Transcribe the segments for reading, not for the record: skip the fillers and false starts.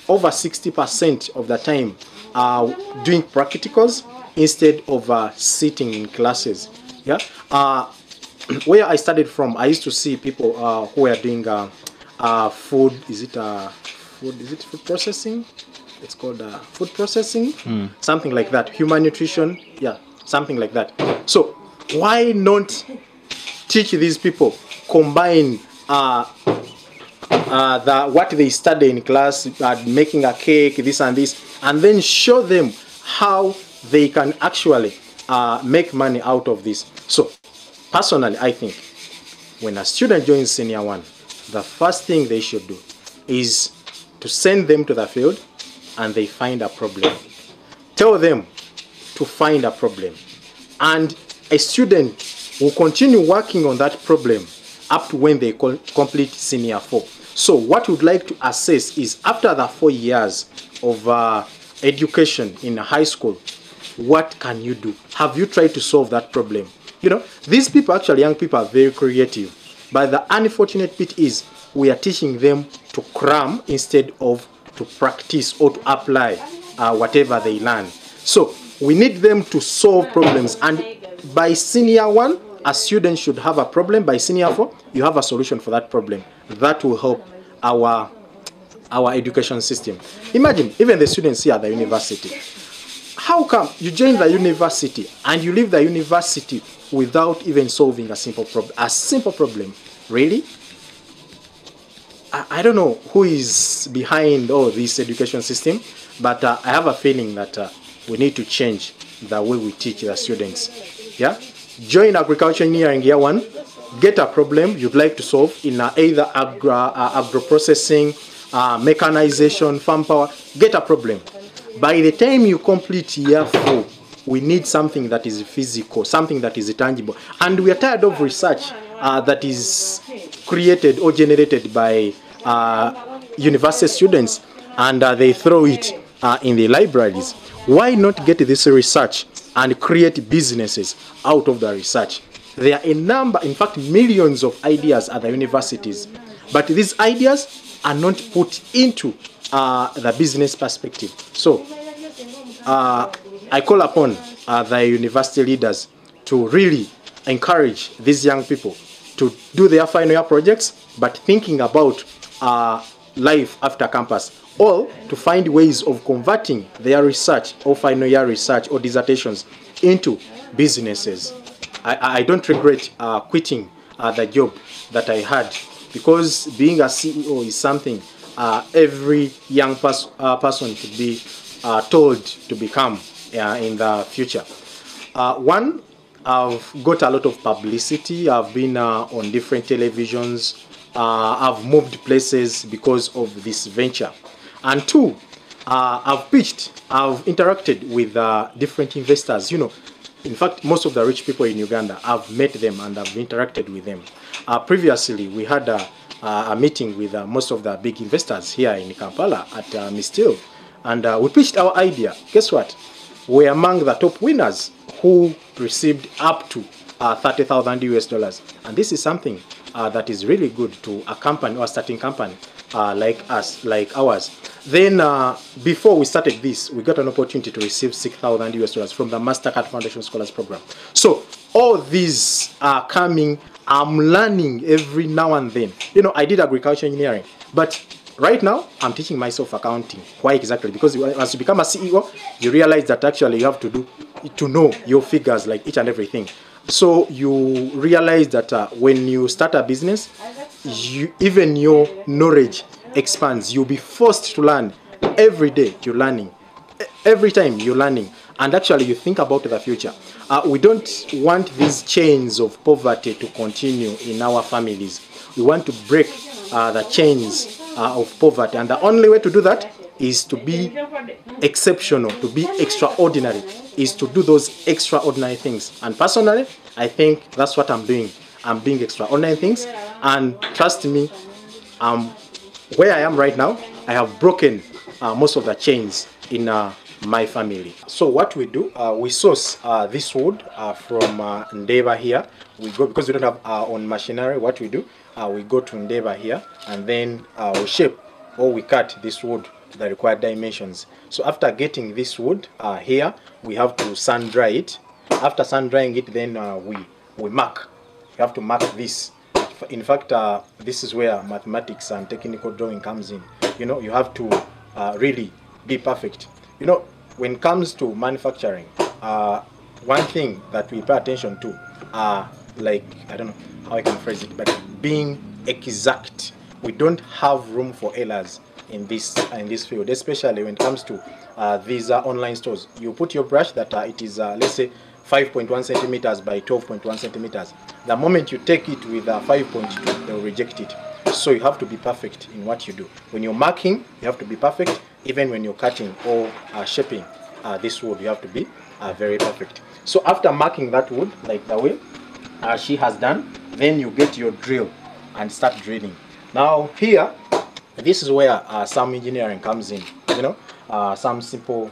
over 60% of the time are doing practicals instead of sitting in classes. Yeah. Where I studied from, I used to see people who were doing food. Is it food? Is it food processing? It's called food processing, something like that. Human nutrition, yeah, something like that. So why not teach these people, combine what they study in class, making a cake, this and this, and then show them how they can actually make money out of this. So personally, I think when a student joins senior one, the first thing they should do is to send them to the field and they find a problem. Tell them to find a problem. And a student will continue working on that problem up to when they complete senior 4. So what we'd like to assess is after the 4 years of education in high school, what can you do? Have you tried to solve that problem? You know, these people, actually young people, are very creative. But the unfortunate bit is we are teaching them to cram instead of to practice or to apply whatever they learn. So we need them to solve problems. And by senior 1, a student should have a problem. By senior 4, you have a solution for that problem. That will help our education system. Imagine, even the students here at the university. How come you join the university and you leave the university without even solving a simple problem? A simple problem, really? I don't know who is behind all this education system, but I have a feeling that we need to change the way we teach the students. Yeah, join agriculture engineering year 1, get a problem you'd like to solve in either agro-processing, mechanization, farm power. Get a problem. By the time you complete year 4, we need something that is physical, something that is tangible. And we are tired of research that is created or generated by university students, and they throw it in the libraries. Why not get this research and create businesses out of the research? There are a number, in fact millions of ideas at the universities, but these ideas are not put into the business perspective. So I call upon the university leaders to really encourage these young people to do their final year projects, but thinking about life after campus, or to find ways of converting their research or final year research or dissertations into businesses. I don't regret quitting the job that I had, because being a CEO is something every young person should be told to become in the future. One, I've got a lot of publicity. I've been on different televisions. I've moved places because of this venture. And 2, I've pitched, I've interacted with different investors. You know, in fact, most of the rich people in Uganda, I've met them and I've interacted with them. Previously, we had a meeting with most of the big investors here in Kampala at Mistil, and we pitched our idea. Guess what? We're among the top winners who received up to $30,000 US. And this is something that is really good to a company or a starting company like us, like ours. Then before we started this, we got an opportunity to receive $6,000 US from the MasterCard Foundation Scholars Program. So all these are coming. I'm learning every now and then. You know, I did agriculture engineering, but right now I'm teaching myself accounting. Why exactly? Because as you become a CEO, you realize that actually you have to know your figures, like each and everything. So you realize that when you start a business, even your knowledge expands. You'll be forced to learn. Every day you're learning. Every time you're learning. And actually you think about the future. We don't want these chains of poverty to continue in our families. We want to break the chains of poverty. And the only way to do that is to be exceptional, to be extraordinary, is to do those extraordinary things. And personally, I think that's what I'm doing. I'm doing extraordinary things. And trust me, where I am right now, I have broken most of the chains in my family. So what we do, we source this wood from Ndeba here. We go, because we don't have our own machinery, what we do, we go to Ndeba here, and then we shape or we cut this wood to the required dimensions. So after getting this wood here, we have to sun dry it. After sun drying it, then we mark. You have to mark this. In fact, this is where mathematics and technical drawing comes in. You know, you have to really be perfect. You know, when it comes to manufacturing, one thing that we pay attention to like, I don't know how I can phrase it, but being exact. We don't have room for errors in this field, especially when it comes to these online stores. You put your brush that it is let's say 5.1 centimeters by 12.1 centimeters. The moment you take it with 5.2, they'll reject it. So you have to be perfect in what you do. When you're marking, you have to be perfect. Even when you're cutting or shaping this wood, you have to be very perfect. So after marking that wood, like the way she has done, then you get your drill and start drilling. Now here, this is where some engineering comes in. You know, some simple,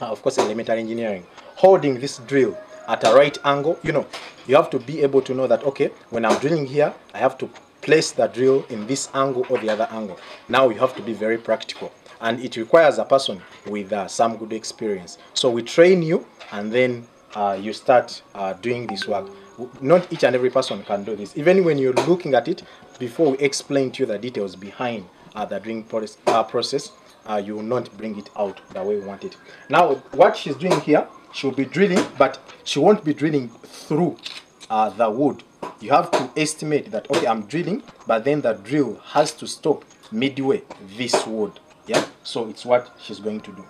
of course, elementary engineering. Holding this drill at a right angle, you know, you have to be able to know that, okay, when I'm drilling here, I have to place the drill in this angle or the other angle. Now you have to be very practical, and it requires a person with some good experience. So we train you, and then you start doing this work. Not each and every person can do this. Even when you're looking at it, before we explain to you the details behind the drilling process, you will not bring it out the way we want it. Now, what she's doing here, she'll be drilling, but she won't be drilling through the wood. You have to estimate that, okay, I'm drilling, but then the drill has to stop midway this wood. Yeah, so it's what she's going to do.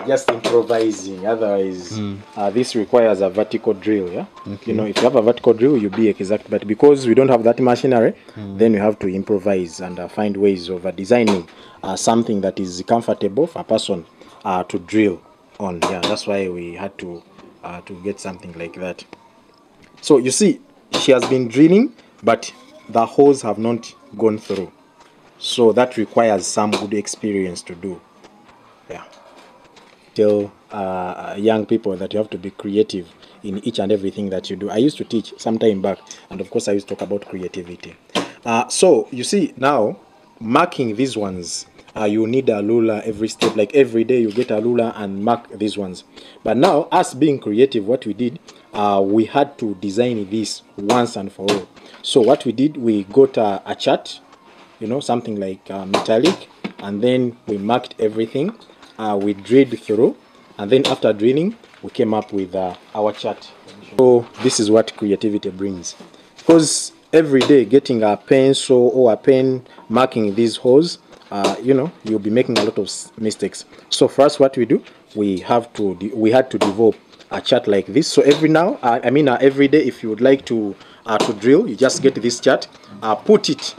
Just improvising, otherwise this requires a vertical drill. Yeah, okay. You know, if you have a vertical drill, you'll be exact, but because we don't have that machinery, then you have to improvise and find ways of designing something that is comfortable for a person to drill on. Yeah, that's why we had to get something like that. So you see, she has been drilling, but the holes have not gone through, so that requires some good experience to do. Yeah. Tell young people that you have to be creative in each and everything that you do. I used to teach some time back, and of course I used to talk about creativity. So you see, now marking these ones, you need a ruler every step. Like every day you get a ruler and mark these ones. But now, us being creative, what we did, we had to design this once and for all. So what we did, we got a chart, you know, something like metallic, and then we marked everything. We drilled through, and then after drilling, we came up with our chart. So this is what creativity brings, because every day getting a pencil or a pen marking these holes, you know, you'll be making a lot of mistakes. So first, what we do, we had to develop a chart like this. So every day, if you would like to drill, you just get this chart, put it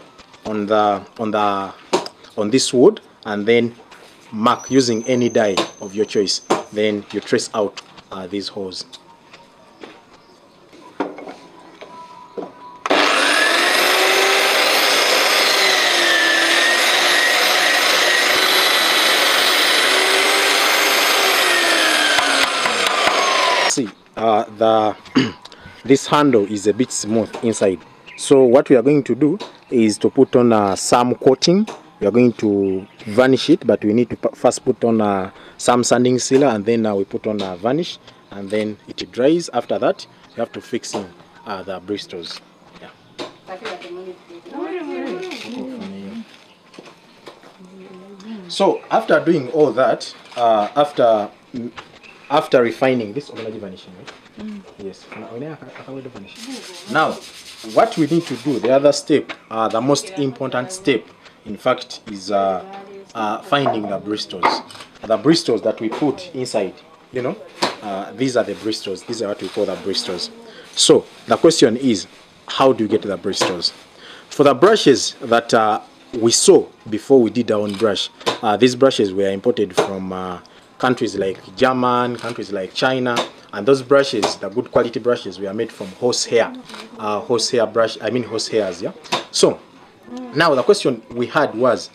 on this wood, and then mark using any die of your choice. Then you trace out these holes. See, this handle is a bit smooth inside. So what we are going to do is to put on some coating. We are going to varnish it, but we need to first put on some sanding sealer, and then we put on varnish, and then it dries. After that, you have to fix in the bristles. Yeah. So after doing all that, after refining this, vanishing, right? Yes. Now, what we need to do, the other step, the most important step, in fact, is finding the bristles. The bristles that we put inside, you know, these are the bristles. These are what we call the bristles. So the question is, how do you get the bristles? For the brushes that we saw before we did our own brush, these brushes were imported from countries like German, countries like China, and those brushes, the good quality brushes, were made from horsehair. Horsehair brush, horsehairs, yeah? So now the question we had was,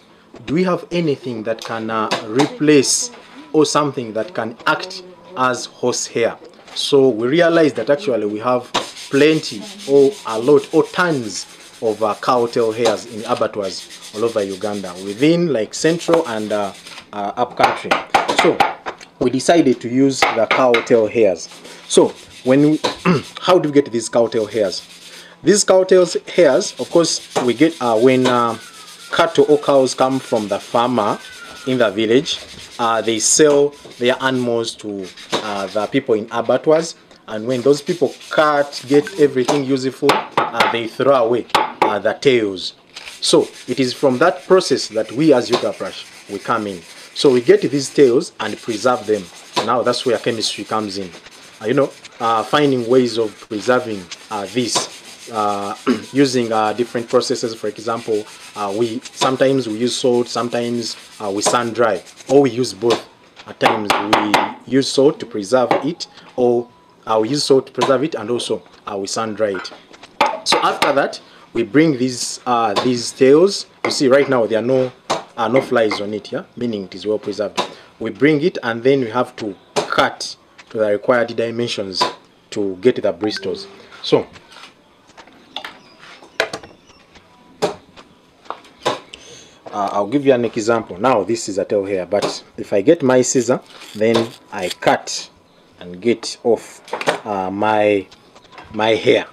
do we have anything that can replace or something that can act as horsehair. So we realized that actually we have plenty or a lot or tons of cow tail hairs in abattoirs all over Uganda, within like central and up country. So we decided to use the cow tail hairs. So when we how do we get these cow tail hairs? These cow tail hairs, of course, we get when cattle or cows come from the farmer in the village. They sell their animals to the people in abattoirs, and when those people cut, get everything useful, they throw away the tails. So it is from that process that we as Yuga Brush, we come in. So we get these tails and preserve them. Now that's where chemistry comes in. Finding ways of preserving this using different processes. For example, sometimes we use salt, sometimes we sun dry, or we use both. At times we use salt to preserve it, or we use salt to preserve it, and also we sun dry it. So after that, we bring these tails. You see right now there are no flies on it, yeah, meaning it is well preserved. We bring it and then we have to cut to the required dimensions to get the bristles. So I'll give you an example. Now this is a tail hair, but if I get my scissor, then I cut and get off my hair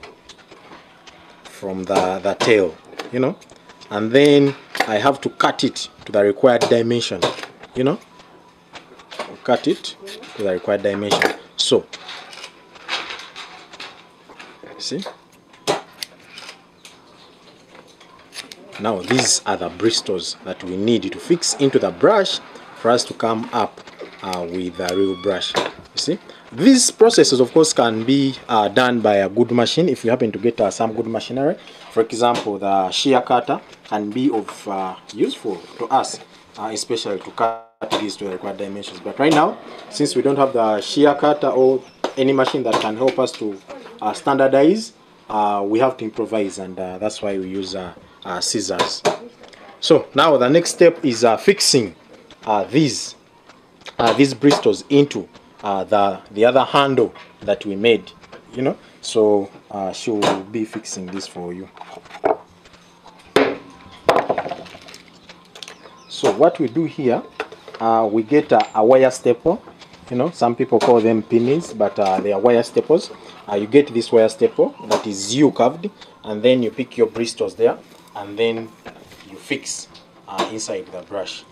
from the tail, you know, and then I have to cut it to the required dimension, you know, cut it to the required dimension. So see, now these are the bristles that we need to fix into the brush for us to come up with a real brush. You see, these processes of course can be done by a good machine if you happen to get some good machinery. For example, the shear cutter can be of useful to us, especially to cut these to the required dimensions. But right now, since we don't have the shear cutter or any machine that can help us to standardize, we have to improvise, and that's why we use scissors. So now the next step is fixing these bristles into the other handle that we made, you know. So she will be fixing this for you. So what we do here, we get a wire staple. You know, some people call them pinions, but they are wire staples. You get this wire staple that is U-curved, and then you pick your bristles there, and then you fix inside the brush.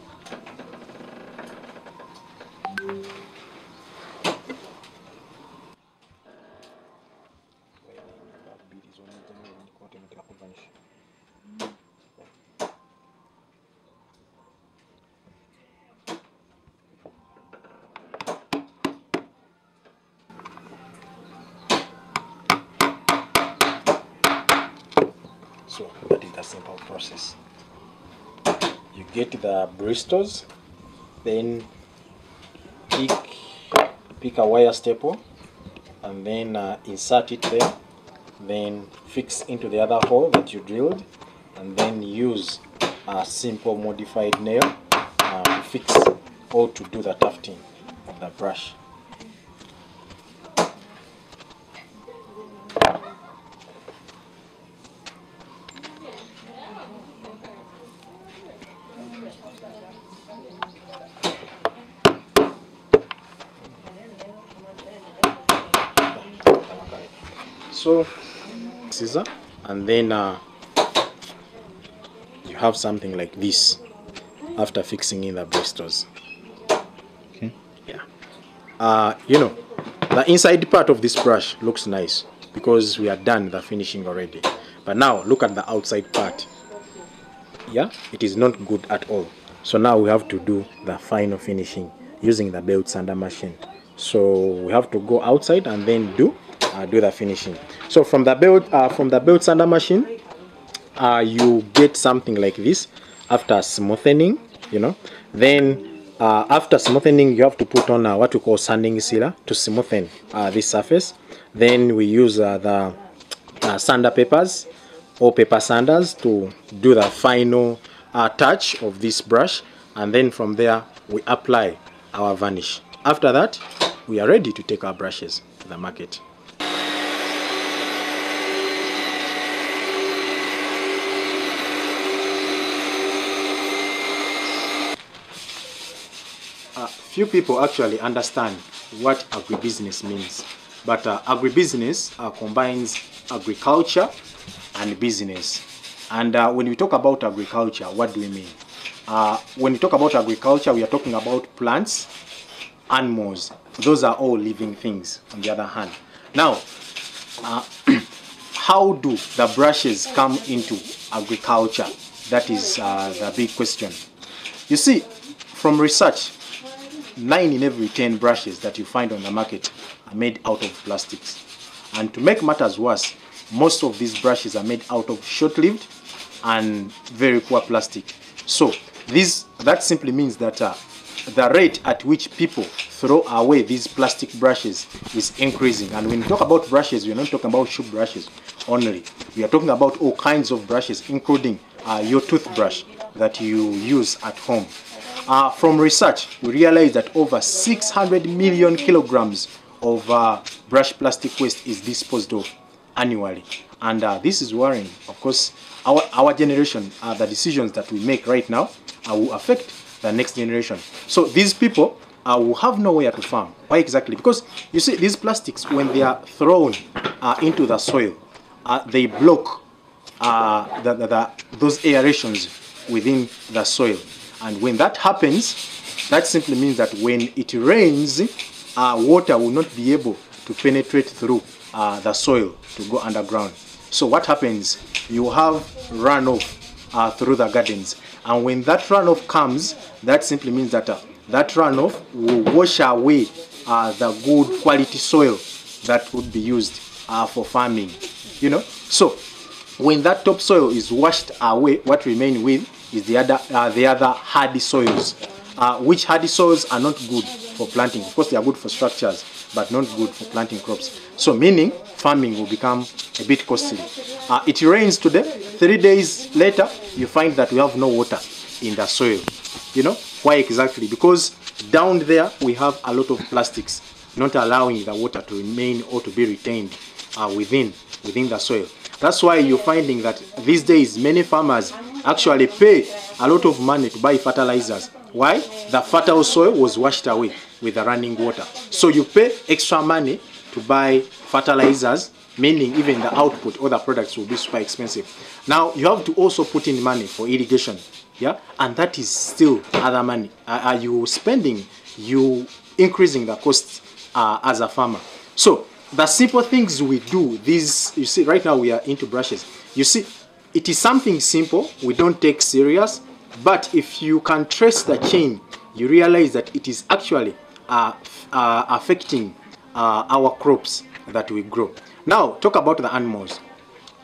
So that is the simple process. You get the bristles, then pick a wire staple, and then insert it there, then fix into the other hole that you drilled, and then use a simple modified nail to fix or to do the tufting of the brush. So scissor, and then you have something like this after fixing in the bristles. Okay. Yeah. You know, the inside part of this brush looks nice because we are done the finishing already. But now look at the outside part. Yeah, it is not good at all. So now we have to do the final finishing using the belt sander machine. So we have to go outside and then do the finishing. So from the belt sander machine, you get something like this after smoothing, you know. Then after smoothing, you have to put on what we call sanding sealer to smoothen this surface. Then we use the sander papers or paper sanders to do the final touch of this brush, and then from there we apply our varnish. After that, we are ready to take our brushes to the market. Few people actually understand what agribusiness means, but agribusiness combines agriculture and business. And when we talk about agriculture, what do we mean? When we talk about agriculture, we are talking about plants, animals. Those are all living things, on the other hand. Now, how do the brushes come into agriculture? That is the big question. You see, from research, 9 in every 10 brushes that you find on the market are made out of plastics. And to make matters worse, most of these brushes are made out of short-lived and very poor plastic. So that simply means that the rate at which people throw away these plastic brushes is increasing. And when we talk about brushes, we are not talking about shoe brushes only. We are talking about all kinds of brushes, including your toothbrush that you use at home. From research, we realize that over 600 million kilograms of brush plastic waste is disposed of annually. And this is worrying. Of course, our generation, the decisions that we make right now will affect the next generation. So these people will have nowhere to farm. Why exactly? Because you see, these plastics, when they are thrown into the soil, they block those aerations within the soil. And when that happens, that simply means that when it rains, water will not be able to penetrate through the soil to go underground. So what happens? You have runoff through the gardens. And when that runoff comes, that simply means that that runoff will wash away the good quality soil that would be used for farming. You know? So when that topsoil is washed away, what remains with is the other hardy soils, which hardy soils are not good for planting. Of course, they are good for structures, but not good for planting crops. So meaning farming will become a bit costly. It rains today, 3 days later, you find that we have no water in the soil. You know, why exactly? Because down there we have a lot of plastics, not allowing the water to remain or to be retained within the soil. That's why you're finding that these days many farmers actually pay a lot of money to buy fertilizers. Why? The fertile soil was washed away with the running water. So you pay extra money to buy fertilizers, meaning even the output or the products will be super expensive. Now you have to also put in money for irrigation, yeah, and that is still other money. Are you spending? You increasing the costs as a farmer. So the simple things we do, these, you see, right now we are into brushes. You see, it is something simple, we don't take serious, but if you can trace the chain, you realize that it is actually affecting our crops that we grow. Now, talk about the animals.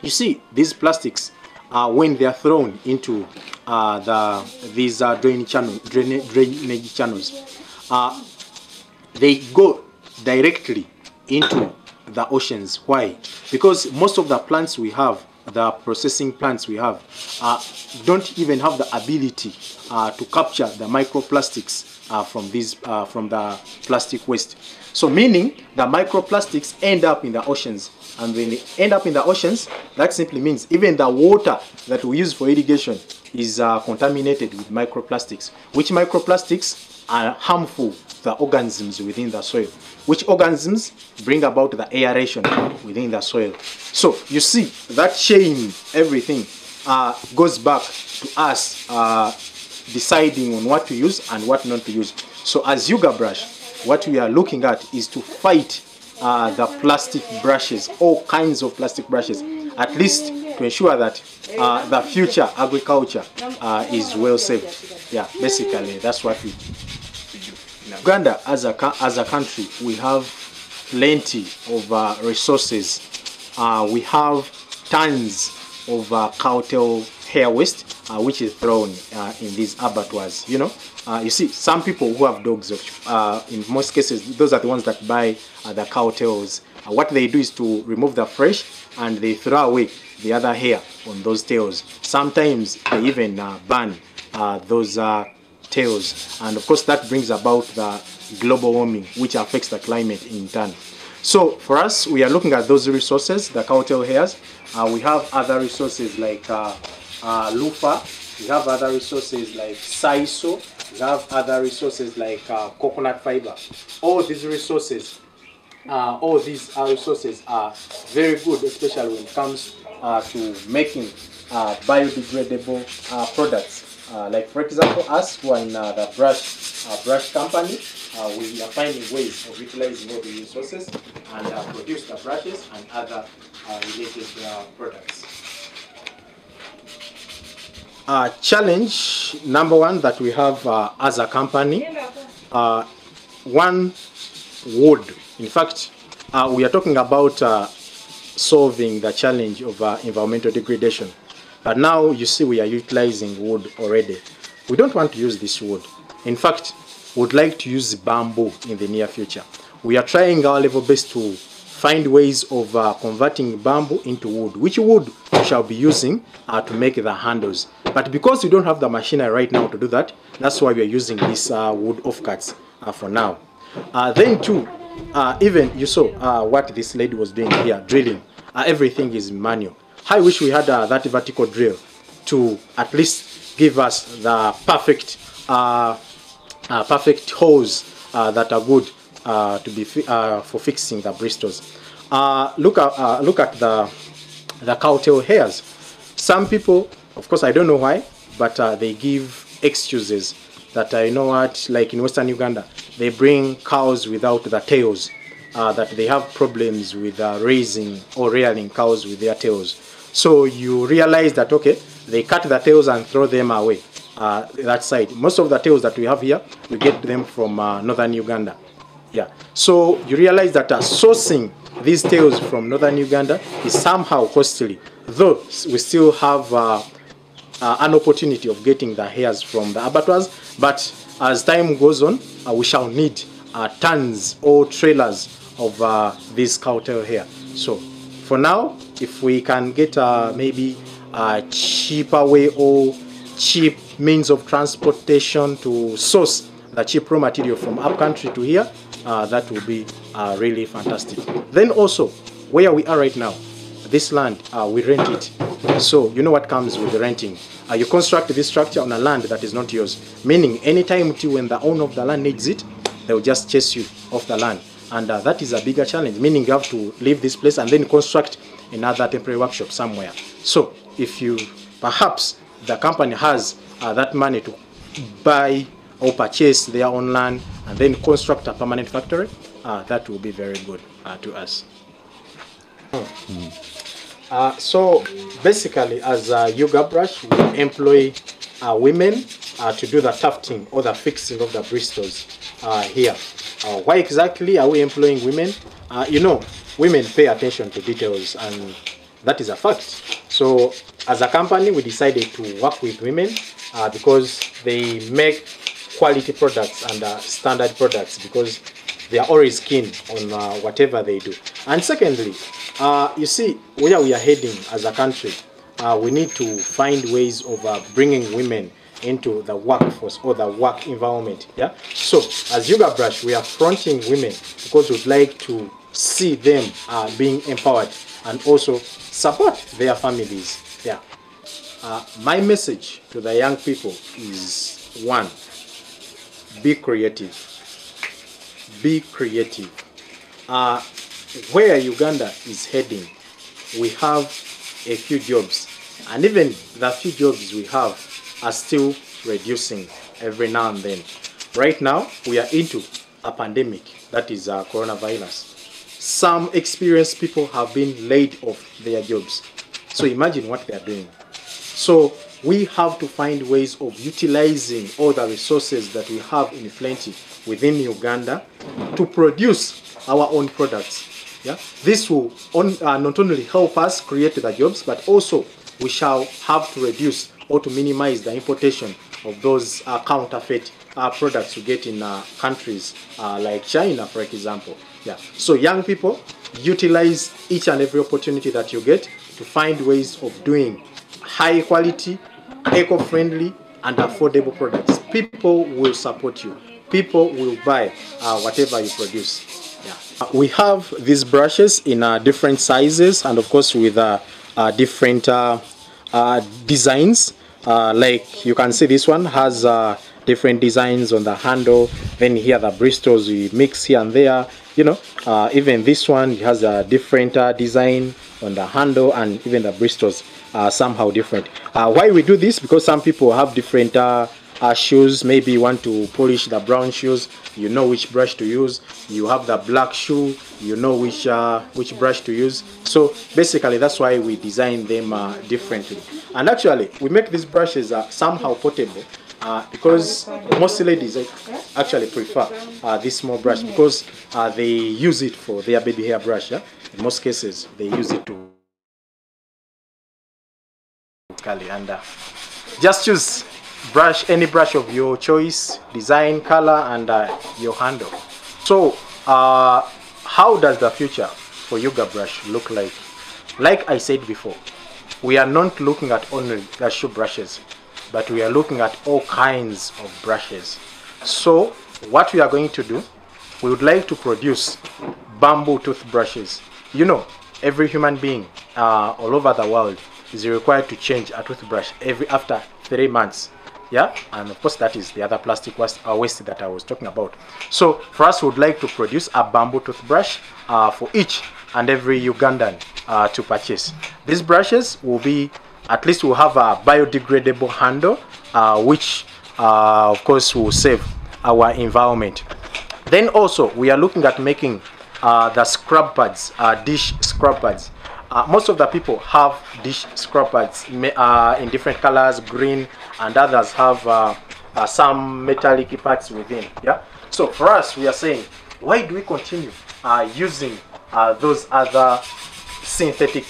You see, these plastics, when they are thrown into these drainage channels, they go directly into the oceans. Why? Because most of the plants we have, the processing plants we have, don't even have the ability to capture the microplastics from the plastic waste. So meaning the microplastics end up in the oceans, and when they end up in the oceans, that simply means even the water that we use for irrigation is contaminated with microplastics, which microplastics are harmful to the organisms within the soil, which organisms bring about the aeration within the soil. So you see that chain, everything goes back to us deciding on what to use and what not to use. So as Yuga Brush, what we are looking at is to fight the plastic brushes, all kinds of plastic brushes, at least to ensure that the future agriculture is well saved. Yeah, basically that's what we do. Uganda as a country, we have plenty of resources. We have tons of cowtail hair waste, which is thrown in these abattoirs. You know, you see, some people who have dogs, in most cases, those are the ones that buy the cowtails. What they do is to remove the flesh and they throw away the other hair on those tails. Sometimes they even burn those tails, and of course that brings about global warming, which affects the climate in turn. So for us, we are looking at those resources, the cowtail hairs. We have other resources like loofah. We have other resources like sisal. We have other resources like coconut fiber. All these resources are very good, especially when it comes to making biodegradable products. Like for example, us who are in the brush company, we are finding ways of utilizing all the resources and produce the brushes and other related products. Challenge number one that we have as a company, one, wood. In fact, we are talking about solving the challenge of environmental degradation. But now you see we are utilizing wood already. We don't want to use this wood. In fact, we would like to use bamboo in the near future. We are trying our level best to find ways of converting bamboo into wood, which wood we shall be using to make the handles. But because we don't have the machinery right now to do that, that's why we are using these wood offcuts for now. Then too, even you saw what this lady was doing here, drilling. Everything is manual. I wish we had that vertical drill to at least give us the perfect holes that are good to be for fixing the bristles. Look at the cowtail hairs. Some people, of course, I don't know why, but they give excuses that you know what, like in Western Uganda, they bring cows without the tails, that they have problems with raising or rearing cows with their tails. So you realize that, okay, they cut the tails and throw them away that side. Most of the tails that we have here, we get them from northern Uganda. Yeah. So you realize that sourcing these tails from northern Uganda is somehow costly, though we still have an opportunity of getting the hairs from the abattoirs. But as time goes on, we shall need tons or trailers of this cowtail hair. So for now, if we can get maybe a cheaper way or cheap means of transportation to source the cheap raw material from upcountry to here, that will be really fantastic. Then also, where we are right now, this land, we rent it. So you know what comes with the renting. You construct this structure on a land that is not yours, meaning anytime when the owner of the land needs it, they will just chase you off the land. And that is a bigger challenge, meaning you have to leave this place and then construct another temporary workshop somewhere. So if you, perhaps the company has that money to buy or purchase their own land and then construct a permanent factory, that will be very good to us. So basically, as Yuga Brush, we employ women to do the tufting or the fixing of the bristles here. Why exactly are we employing women? You know, women pay attention to details, and that is a fact. So as a company, we decided to work with women because they make quality products and standard products, because they are always keen on whatever they do. And secondly, you see, where we are heading as a country, we need to find ways of bringing women into the workforce or the work environment. Yeah. So as Yuga Brush, we are fronting women because we'd like to see them being empowered and also support their families. Yeah. My message to the young people is, one, be creative. Be creative. Where Uganda is heading, we have a few jobs, and even the few jobs we have are still reducing every now and then. Right now, we are into a pandemic, that is coronavirus. Some experienced people have been laid off their jobs. So imagine what they are doing. So we have to find ways of utilizing all the resources that we have in plenty within Uganda to produce our own products. Yeah? This will not only help us create the jobs, but also we shall have to reduce or to minimize the importation of those counterfeit products we get in countries like China, for example. Yeah. So young people, utilize each and every opportunity that you get to find ways of doing high quality, eco-friendly, and affordable products. People will support you. people will buy whatever you produce. Yeah. We have these brushes in different sizes, and of course with different designs. Like you can see, this one has different designs on the handle. Then here the bristles we mix here and there. You know, even this one has a different design on the handle, and even the bristles are somehow different. Why we do this? Because some people have different shoes. Maybe you want to polish the brown shoes, you know which brush to use. You have the black shoe, you know which brush to use. So basically that's why we design them differently. And actually we make these brushes somehow portable, because most ladies actually prefer this small brush, because they use it for their baby hair brush. Yeah? In most cases they use it to curly, and just choose any brush of your choice, design, color, and your handle. So how does the future for yoga brush look like? Like I said before, we are not looking at only the shoe brushes, but we are looking at all kinds of brushes. So what we are going to do, we would like to produce bamboo toothbrushes. You know, every human being all over the world is required to change a toothbrush after 3 months. Yeah, and of course that is the other plastic waste that I was talking about. So for us, we would like to produce a bamboo toothbrush for each and every Ugandan to purchase. These brushes will be, at least will have a biodegradable handle, which of course will save our environment. Then also we are looking at making the scrub pads, dish scrub pads. Most of the people have dish scrub pads in different colors, green, and others have some metallic parts within. Yeah. So for us, we are saying, why do we continue using those other synthetic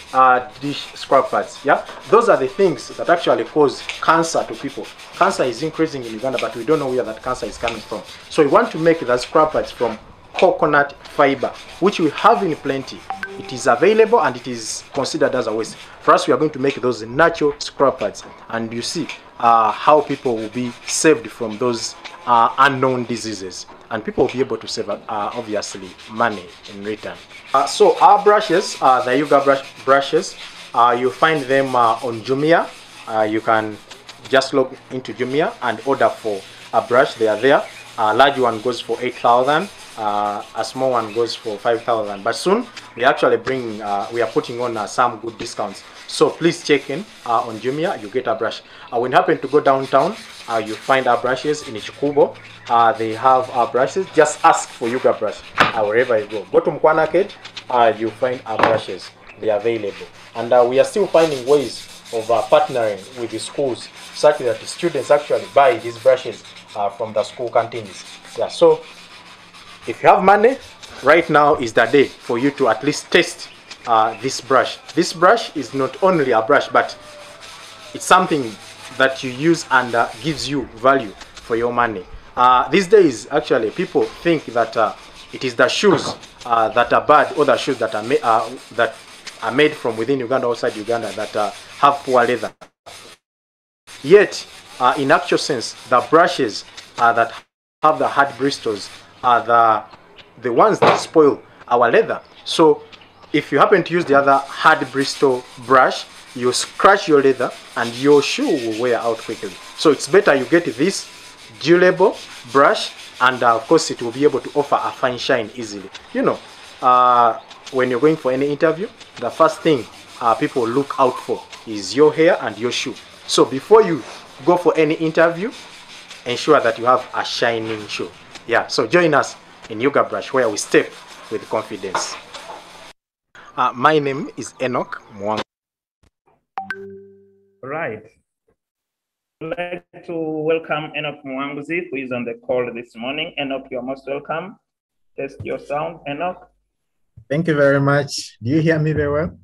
dish scrub pads? Yeah, those are the things that actually cause cancer to people. Cancer is increasing in Uganda, but we don't know where that cancer is coming from. So we want to make the scrub pads from coconut fiber, which we have in plenty. It is available and it is considered as a waste. For us, we are going to make those natural scrub pads, and you see how people will be saved from those unknown diseases, and people will be able to save obviously money in return. So our brushes, the yoga brushes, you find them on Jumia. You can just log into Jumia and order for a brush. They are there. A large one goes for 8,000. A small one goes for 5,000. But soon we actually we are putting on some good discounts. So please check in on Jumia. You get a brush. When you happen to go downtown, you find our brushes in Ichikubo. They have our brushes. Just ask for yoga brush wherever you go. Go to Mkwana Kid, you find our brushes. They are available. And we are still finding ways of partnering with the schools, such that the students actually buy these brushes from the school canteens. Yeah. So if you have money, right now is the day for you to at least test this brush. This brush is not only a brush, but it's something that you use and gives you value for your money. These days, actually, people think that it is the shoes that are bad, or the shoes that are made from within Uganda, outside Uganda, that have poor leather. Yet, in actual sense, the brushes that have the hard bristles are the ones that spoil our leather. So if you happen to use the other hard bristle brush, you scratch your leather and your shoe will wear out quickly. So it's better you get this durable brush, and of course it will be able to offer a fine shine easily. You know, when you're going for any interview, the first thing people look out for is your hair and your shoe. So before you go for any interview, ensure that you have a shining shoe. Yeah, so join us in Yoga Brush, where we step with confidence. My name is Enoch Mwang. Right. I'd like to welcome Enoch Mwanguzi, who is on the call this morning. Enoch, you're most welcome. Test your sound, Enoch. Thank you very much. Do you hear me very well?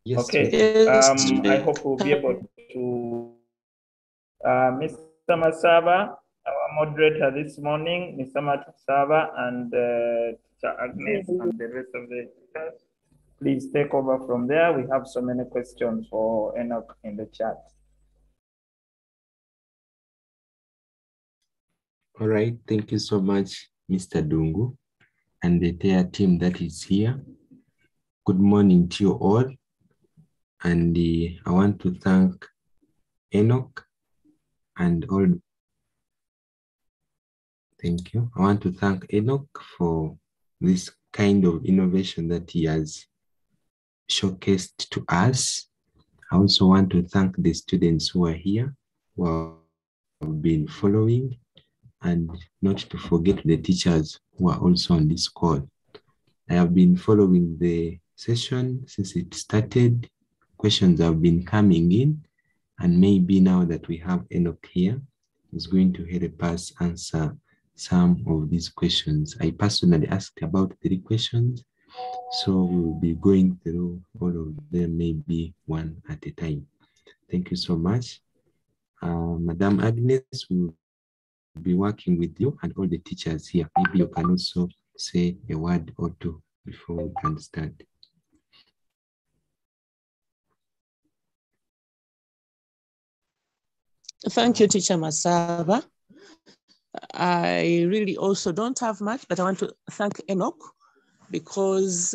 Yes. Okay. I hope we'll be able to. Mr. Masaba, our moderator this morning, Mr. Masaba, and Teacher Agnes, and the rest of the teachers. Please take over from there. We have so many questions for Enoch in the chat. All right, thank you so much, Mr. Dungu, and the entire team that is here. Good morning to you all. And I want to thank Enoch and all. Thank you. I want to thank Enoch for this kind of innovation that he has showcased to us. I also want to thank the students who are here, who have been following, and not to forget the teachers who are also on this call. I have been following the session since it started. Questions have been coming in, and maybe now that we have Enoch here, he's going to help us answer some of these questions. I personally asked about 3 questions, so we'll be going through all of them, maybe one at a time. Thank you so much. Madam Agnes will be working with you and all the teachers here. Maybe you can also say a word or two before we can start. Thank you, Teacher Masaba. I really also don't have much, but I want to thank Enoch because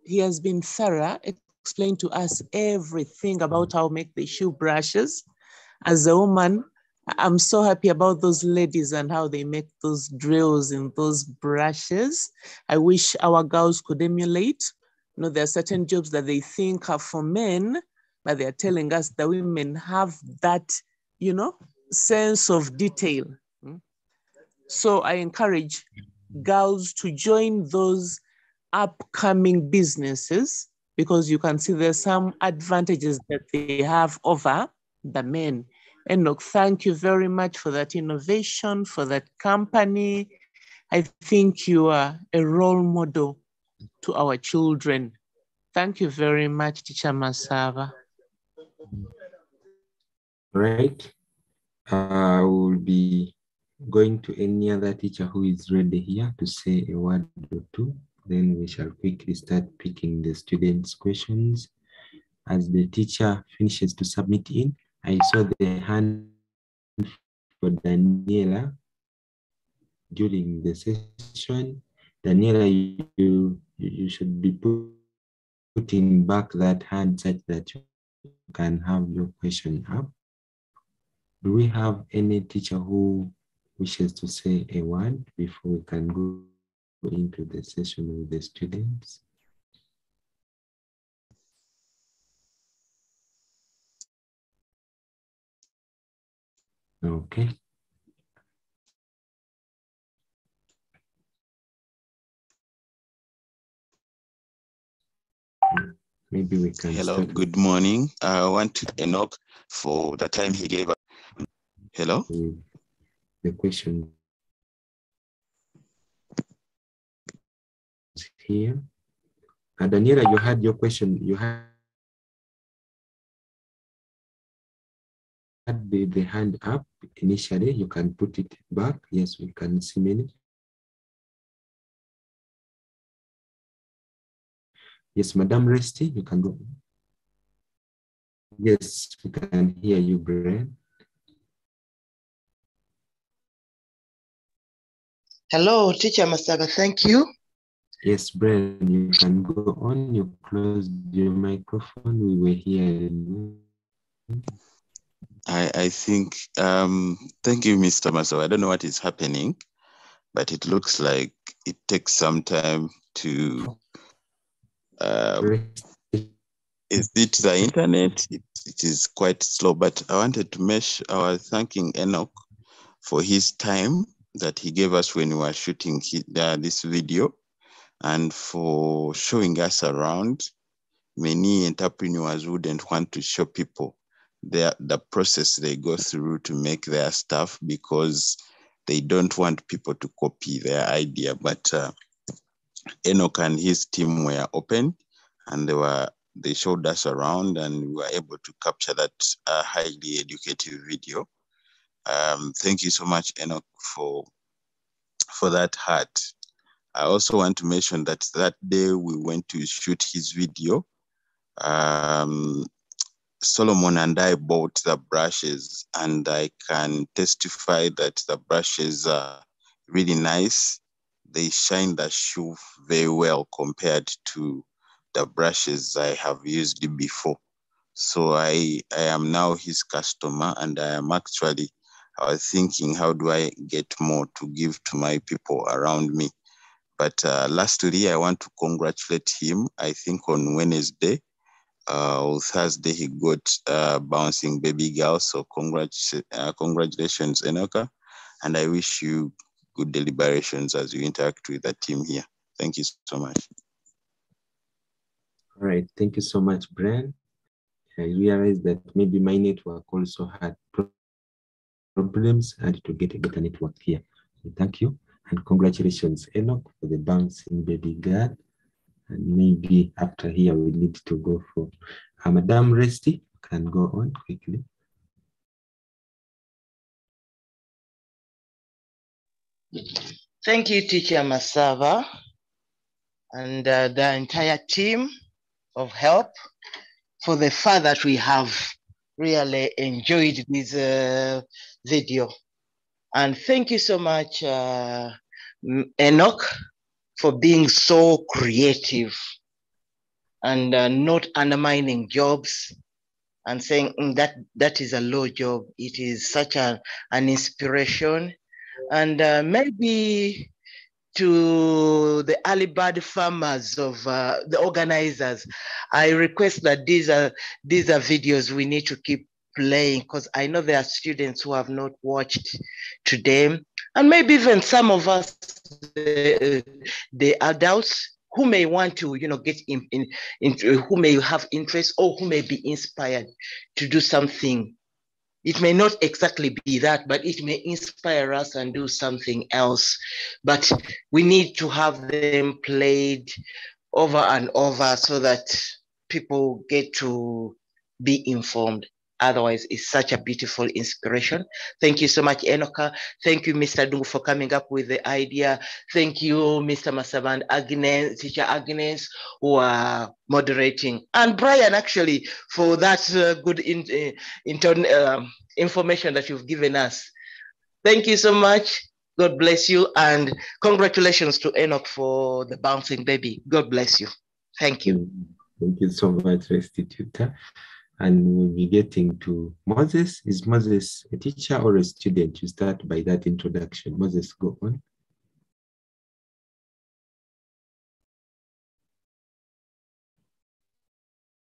he has been thorough, explained to us everything about how to make the shoe brushes. As a woman, I'm so happy about those ladies and how they make those drills and those brushes. I wish our girls could emulate. You know, there are certain jobs that they think are for men, but they're telling us that women have that, you know, sense of detail. So I encourage girls to join those upcoming businesses because you can see there's some advantages that they have over the men. Enoch, thank you very much for that innovation, for that company. I think you are a role model to our children. Thank you very much, Teacher Masaba. Right. I will be going to any other teacher who is ready here to say a word or two. Then we shall quickly start picking the students' questions. As the teacher finishes to submit in, I saw the hand for Daniela during the session. Daniela, you should be putting back that hand such that you can have your question up. Do we have any teacher who wishes to say a word before we can go into the session with the students? Okay. Maybe we can start. Good morning. I want to thank Enoch for the time he gave us. Hello? The question here. Daniela, you had your question. You had the hand up initially. You can put it back. Yes, we can see many. Yes, Madam Resty, you can go. Yes, we can hear you, Brian. Hello, Teacher Masaba, thank you. Yes, Brian, you can go on. You closed your microphone. We were hearing. I think, thank you, Mr. Maso. I don't know what is happening, but it looks like it takes some time to, is it the internet? It is quite slow, but I wanted to I was thanking Enoch for his time that he gave us when we were shooting this video and for showing us around. Many entrepreneurs wouldn't want to show people the process they go through to make their stuff because they don't want people to copy their idea. But Enoch and his team were open and they showed us around and we were able to capture that highly educative video. Thank you so much, Enoch, for that heart. I also want to mention that day we went to shoot his video. Solomon and I bought the brushes and I can testify that the brushes are really nice. They shine the shoe very well compared to the brushes I have used before. So I am now his customer, and I am actually thinking, how do I get more to give to my people around me? But lastly, I want to congratulate him. I think on Wednesday or Thursday, he got bouncing baby girl. So congratulations, Enoka. And I wish you good deliberations as you interact with the team here. Thank you so much. All right, thank you so much, Brian. I realized that maybe my network also had problems. I had to get a better network here. So thank you, and congratulations, Enoch, for the bouncing baby girl. And maybe after here, we need to go for Madam Resty. Can go on quickly. Thank you, Teacher Masava, and the entire team of HELP for the fact that we have really enjoyed this video. And thank you so much, Enoch, for being so creative and not undermining jobs and saying that is a low job. It is such an inspiration. And maybe to the early bird farmers of the organizers, I request that these are videos we need to keep playing, because I know there are students who have not watched today, and maybe even some of us, the adults who may want to, get who may have interest or who may be inspired to do something. It may not exactly be that, but it may inspire us and do something else. But we need to have them played over and over so that people get to be informed. Otherwise, it's such a beautiful inspiration. Thank you so much, Enoka. Thank you, Mr. Dungu, for coming up with the idea. Thank you, Mr. Masava and Agnes, Teacher Agnes, who are moderating. And Brian, actually, for that good information that you've given us. Thank you so much. God bless you. And congratulations to Enoch for the bouncing baby. God bless you. Thank you. Thank you so much, Restituta. And we'll be getting to Moses. Is Moses a teacher or a student? You start by that introduction. Moses, go on.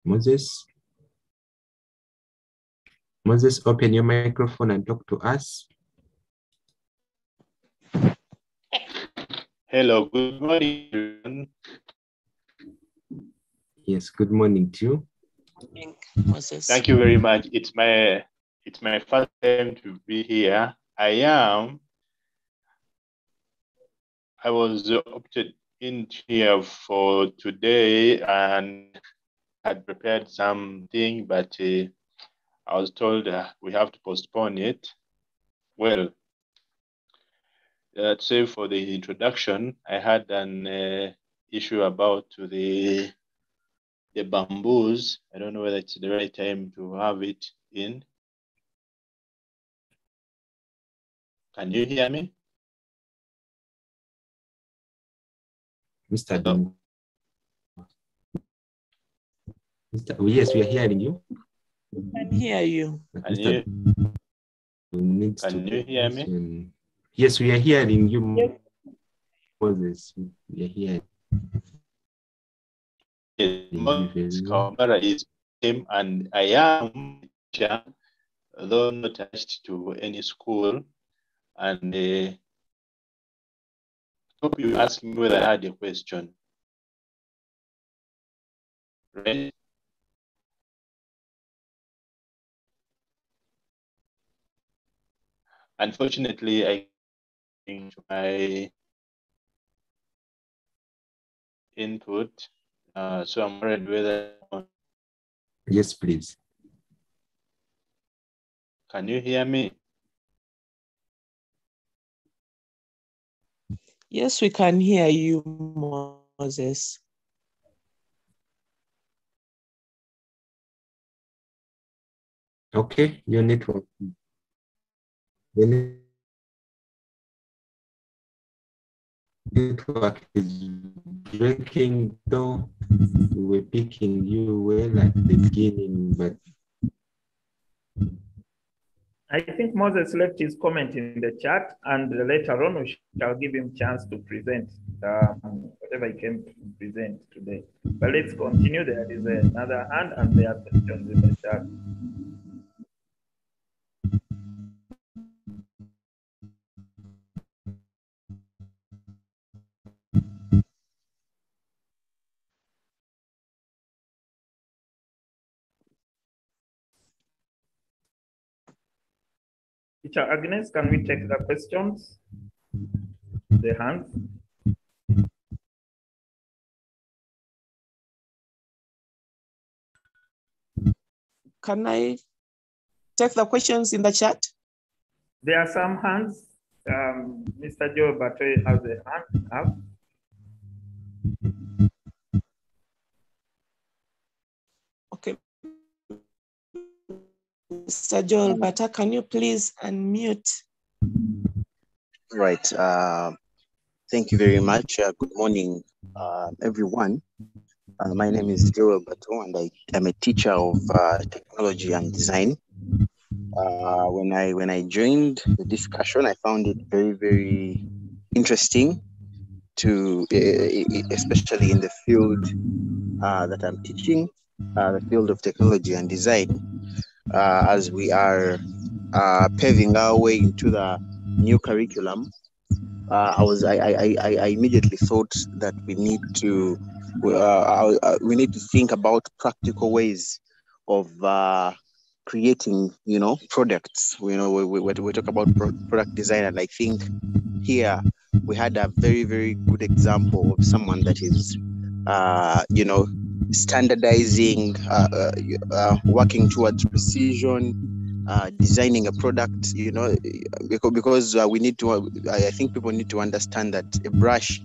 Moses? Moses, open your microphone and talk to us. Hello, good morning, everyone. Yes, good morning to you. Moses. Thank you very much. It's my first time to be here. I was opted in here for today and had prepared something, but I was told we have to postpone it. Well, say for the introduction, I had an issue about the bamboos. I don't know whether it's the right time to have it in. Can you hear me? Mr. Dungu. Yes, we are hearing you. I can hear you. Can you hear me? Yes, we are hearing you, Yes. Moses. We are hearing. Moses Kawambara is him, and I am teacher, though not attached to any school. And hope you asked me whether I had a question. Right? Unfortunately, I changed my input, so I'm worried whether. Yes, please. Can you hear me? Yes, we can hear you, Moses. Okay, your network. network is breaking, though we were picking you well at the beginning, but I think Moses left his comment in the chat, and later on we shall give him chance to present whatever he came to present today. But let's continue. There is another hand, and there are questions in the chat. Teacher Agnes, can we take the questions? The hands. Can I take the questions in the chat? There are some hands. Mr. Joe Battery has a hand up. Okay. Mr. Joel Bata, can you please unmute? Right. Thank you very much. Good morning, everyone. My name is Joel Bato, and I'm a teacher of technology and design. When I joined the discussion, I found it very, very interesting to, especially in the field that I'm teaching, the field of technology and design, as we are paving our way into the new curriculum. I immediately thought that we need to think about practical ways of creating, products. We talk about product design, and I think here we had a very, very good example of someone that is, standardizing, working towards precision, designing a product, because we need to, I think people need to understand that a brush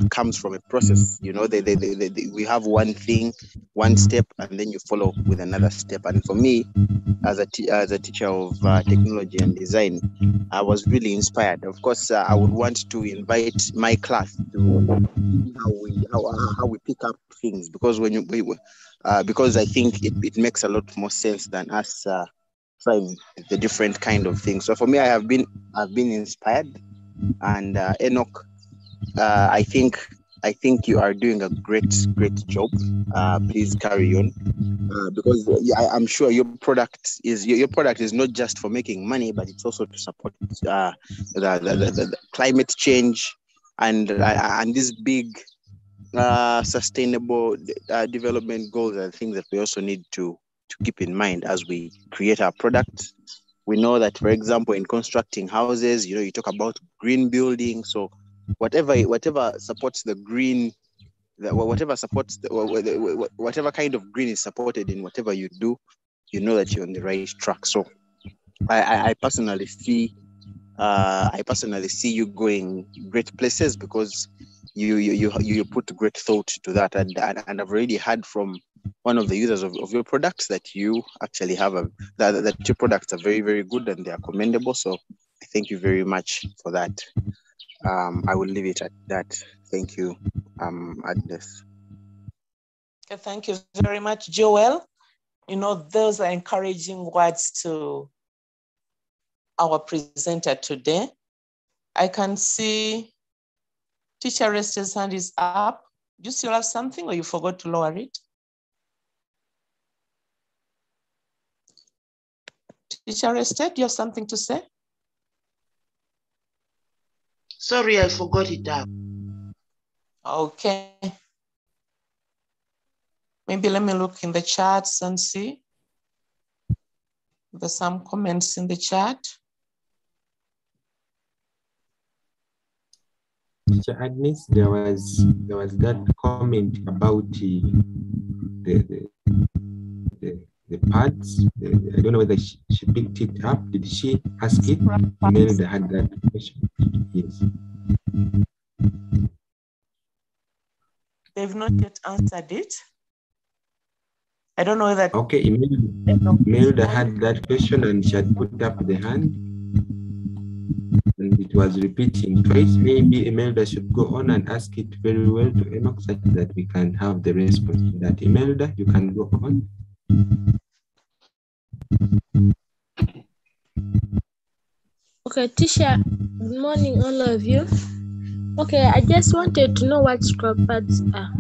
comes from a process. We have one thing, one step, and then you follow with another step. And for me, as a teacher of technology and design, I was really inspired. Of course, I would want to invite my class to see how we pick up things, because because I think it makes a lot more sense than us trying the different kind of things. So for me, I've been inspired, and Enoch, I think you are doing a great job. Please carry on, because I'm sure your product is not just for making money, but it's also to support the climate change and these big sustainable development goals are things that we also need to keep in mind as we create our products. We know that, for example, in constructing houses, you talk about green building. So whatever supports the green, whatever kind of green is supported in whatever you do, you know that you're on the right track. So I personally see you going great places, because you put great thought to that, and I've already heard from one of the users of your products that you actually have that your products are very, very good and they are commendable. So I thank you very much for that. I will leave it at that. Thank you, Agnes. Okay, thank you very much, Joel. Those are encouraging words to our presenter today. I can see Teacher Reste's hand is up. Do you still have something, or you forgot to lower it? Teacher Reste, do you have something to say? Sorry, I forgot it up. Okay. Maybe let me look in the chats and see. There's some comments in the chat. Teacher Agnes, there was that comment about the pads. I don't know whether she picked it up. Did she ask it? Imelda had that question. Yes. They've not yet answered it. I don't know that. Okay, Imelda had that question and she had put up the hand. And it was repeating twice. Maybe Imelda should go on and ask it very well to Enoch such that we can have the response to that. Imelda, you can go on. Okay, teacher, good morning, all of you. Okay, I just wanted to know what scrub pads are.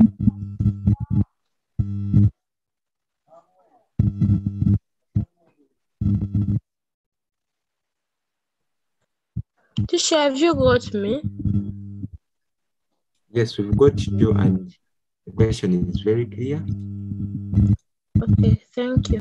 Teacher, have you got me? Yes, we've got you, and the question is very clear. Okay, thank you.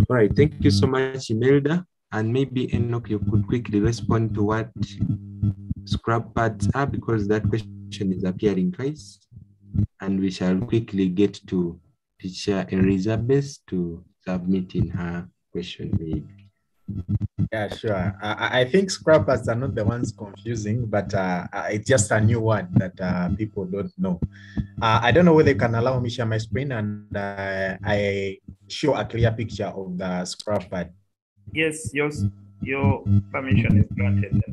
All right, thank you so much, Imelda. And maybe Enoch, you could quickly respond to what scrub pads are, because that question is appearing twice. And we shall quickly get to teacher Elizabeth to submit in her question maybe. Yeah, sure. I think scrappers are not the ones confusing, but it's just a new word that people don't know. I don't know whether you can allow me share my screen and I show a clear picture of the scrap pad. Yes, your permission is granted.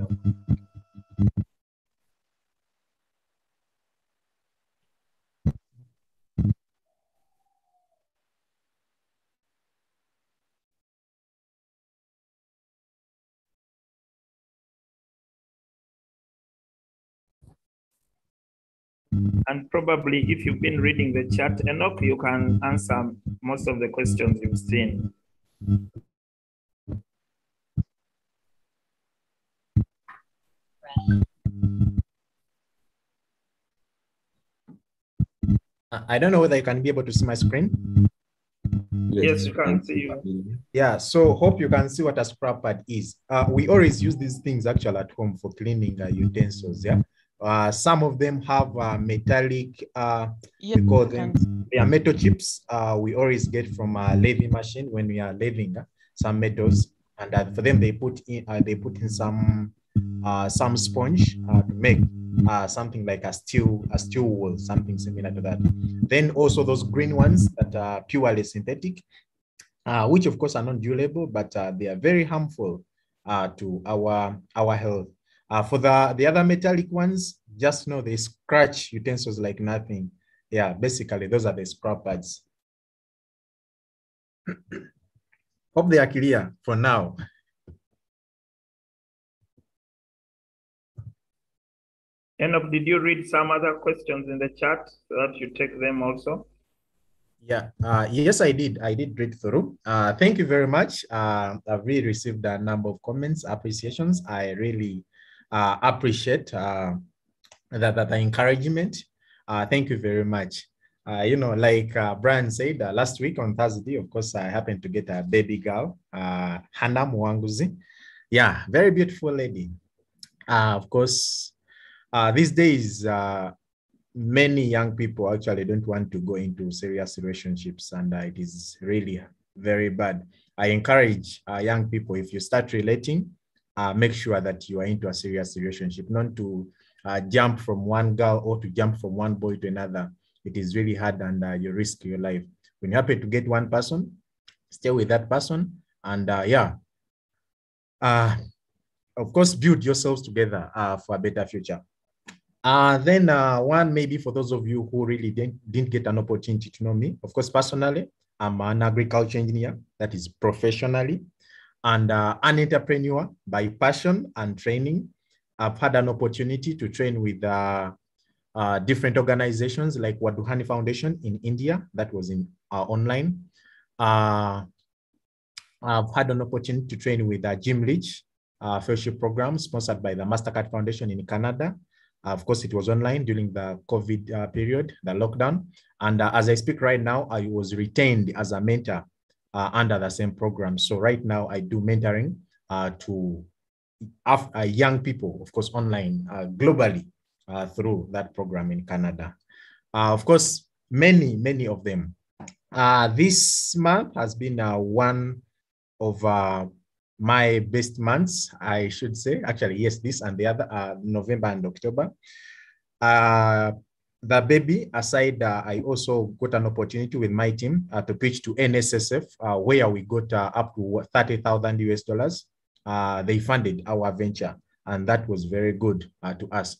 And probably if you've been reading the chat, Enoch, you can answer most of the questions you've seen. I don't know whether you can be able to see my screen. Yes, you can see you. Yeah, so hope you can see what a scrap pad is. We always use these things actually at home for cleaning utensils, yeah? Some of them have metallic, we call them, they are metal chips. We always get from a laving machine when we are laving some metals. And for them, they put in some sponge to make something like a steel wool, something similar to that. Then also those green ones that are purely synthetic, which of course are not durable, but they are very harmful to our health. For the other metallic ones, just know they scratch utensils like nothing. Yeah, basically those are the scrap pads. Hope they are clear for now. Enoch, did you read some other questions in the chat so that you take them also? Yeah, yes, I did. I did read through. Thank you very much. I've really received a number of comments, appreciations. I really appreciate the encouragement. Thank you very much. You know, like Brian said last week on Thursday, of course, I happened to get a baby girl, Hannah Mwanguzi. Yeah, very beautiful lady. Of course, these days, many young people actually don't want to go into serious relationships, and it is really very bad. I encourage young people, if you start relating, make sure that you are into a serious relationship, not to jump from one girl or to jump from one boy to another. It is really hard, and you risk your life. When you happen to get one person, stay with that person, and of course, build yourselves together for a better future. Then one, maybe for those of you who really didn't get an opportunity to know me, of course, personally, I'm an agriculture engineer, that is professionally, and an entrepreneur by passion and training. I've had an opportunity to train with different organizations like Waduhani Foundation in India, that was in online. I've had an opportunity to train with Jim Leach fellowship program sponsored by the MasterCard Foundation in Canada. Of course, it was online during the COVID period, the lockdown. And as I speak right now, I was retained as a mentor under the same program. So right now I do mentoring to young people, of course, online, globally through that program in Canada. Of course, many of them. This month has been one of my best months, I should say. Actually, yes, this and the other, November and October. The baby aside, I also got an opportunity with my team to pitch to NSSF, where we got up to 30,000 US dollars. They funded our venture, and that was very good to us.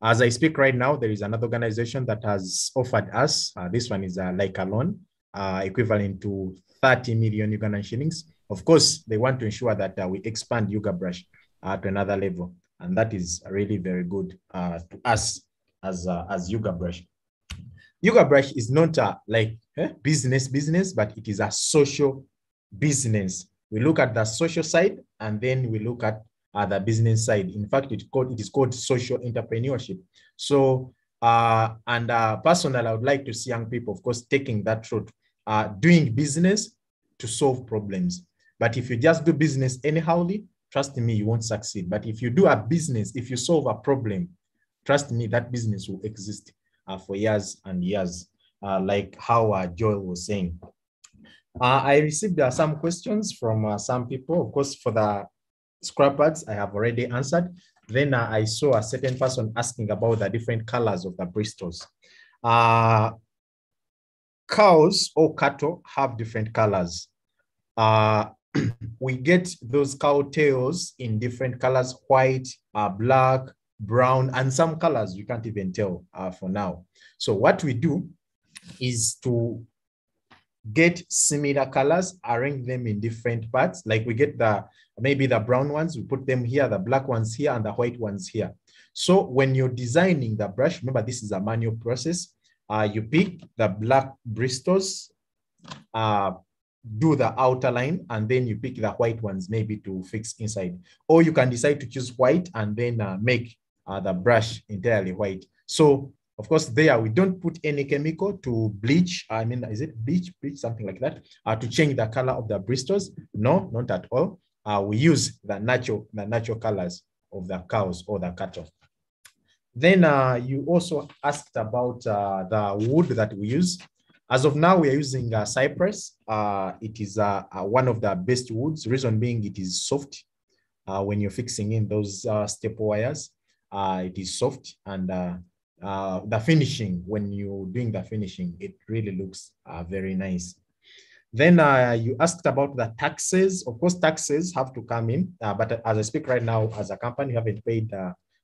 As I speak right now, there is another organization that has offered us, this one is like a loan, equivalent to 30 million Ugandan shillings. Of course, they want to ensure that we expand YugaBrush to another level. And that is really very good to us as YugaBrush. YugaBrush is not like business, but it is a social business. We look at the social side, and then we look at the business side. In fact, it is called social entrepreneurship. So, personally, I would like to see young people, of course, taking that route, doing business to solve problems. But if you just do business anyhowly, trust me, you won't succeed. But if you do a business, if you solve a problem, trust me, that business will exist for years and years, like how Joel was saying. I received some questions from some people. Of course, for the scrap pads, I have already answered. Then I saw a certain person asking about the different colors of the bristles. Cows or cattle have different colors. We get those cow tails in different colors: white, black, brown, and some colors you can't even tell for now. So what we do is to get similar colors, arrange them in different parts. Like we get maybe the brown ones, we put them here, the black ones here, and the white ones here. So when you're designing the brush, remember this is a manual process. You pick the black bristles, do the outer line, and then you pick the white ones maybe to fix inside. Or you can decide to choose white and then make the brush entirely white. So of course there we don't put any chemical to bleach. I mean, is it bleach, something like that, to change the color of the bristles? No, not at all. We use the natural colors of the cows or the cattle. Then you also asked about the wood that we use. As of now, we are using cypress. It is one of the best woods. Reason being, it is soft. When you're fixing in those staple wires, it is soft, and the finishing, when you're doing the finishing, it really looks very nice. Then you asked about the taxes. Of course, taxes have to come in, but as I speak right now, as a company, we haven't paid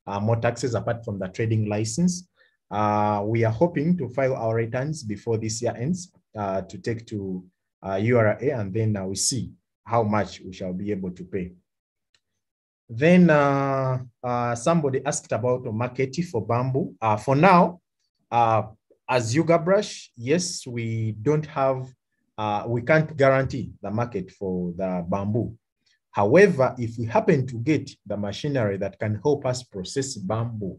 more taxes apart from the trading license. We are hoping to file our returns before this year ends to take to URA, and then we see how much we shall be able to pay. Then somebody asked about the market for bamboo. For now, as YugaBrush, yes, we don't have, we can't guarantee the market for the bamboo. However, if we happen to get the machinery that can help us process bamboo,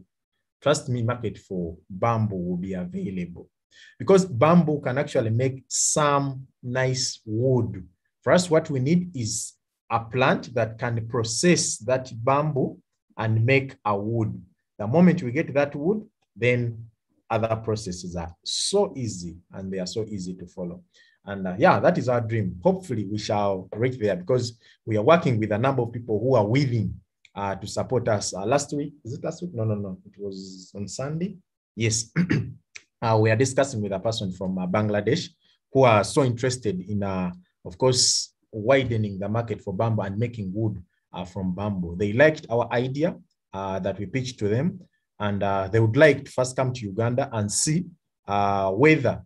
trust me, market for bamboo will be available, because bamboo can actually make some nice wood. For us, what we need is a plant that can process that bamboo and make a wood. The moment we get that wood, then other processes are so easy, and they are so easy to follow. And yeah, that is our dream. Hopefully we shall reach there, because we are working with a number of people who are willing to support us. Last week, is it last week? No. It was on Sunday. Yes. We are discussing with a person from Bangladesh who are so interested in, of course, widening the market for bamboo and making wood from bamboo. They liked our idea that we pitched to them, and they would like to first come to Uganda and see whether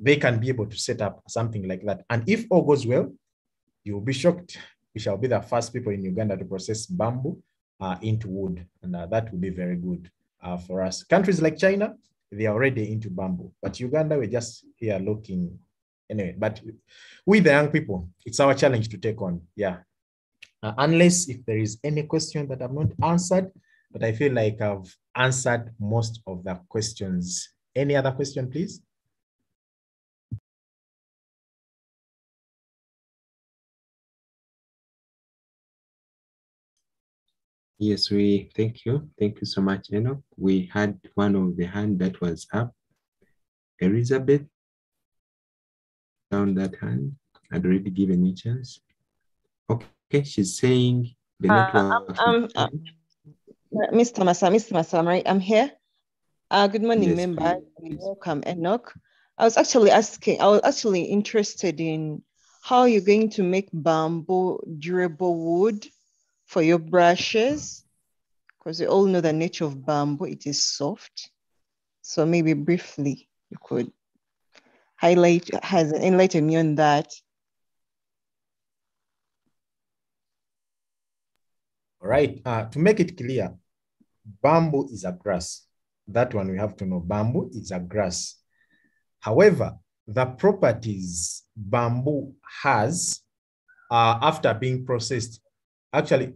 they can be able to set up something like that. And if all goes well, you'll be shocked. We shall be the first people in Uganda to process bamboo into wood, and that will be very good for us. Countries like China, they are already into bamboo, but Uganda, we're just here looking. Anyway, but with the young people, it's our challenge to take on. Yeah. Unless if there is any question that I've not answered, but I feel like I've answered most of the questions. Any other question, please? Yes, thank you. Thank you so much, Enoch. We had one of the hand that was up. Elizabeth, down that hand. I'd already given you a chance. Okay, she's saying the network. Mr. Massa, right? I'm here. Good morning, Yes, members. please. Welcome, Enoch. I was actually interested in how you're going to make bamboo durable wood for your brushes, because we all know the nature of bamboo, it is soft. So maybe briefly, you could enlighten me on that. All right, to make it clear, bamboo is a grass. That one we have to know. Bamboo is a grass. However, the properties bamboo has after being processed, actually,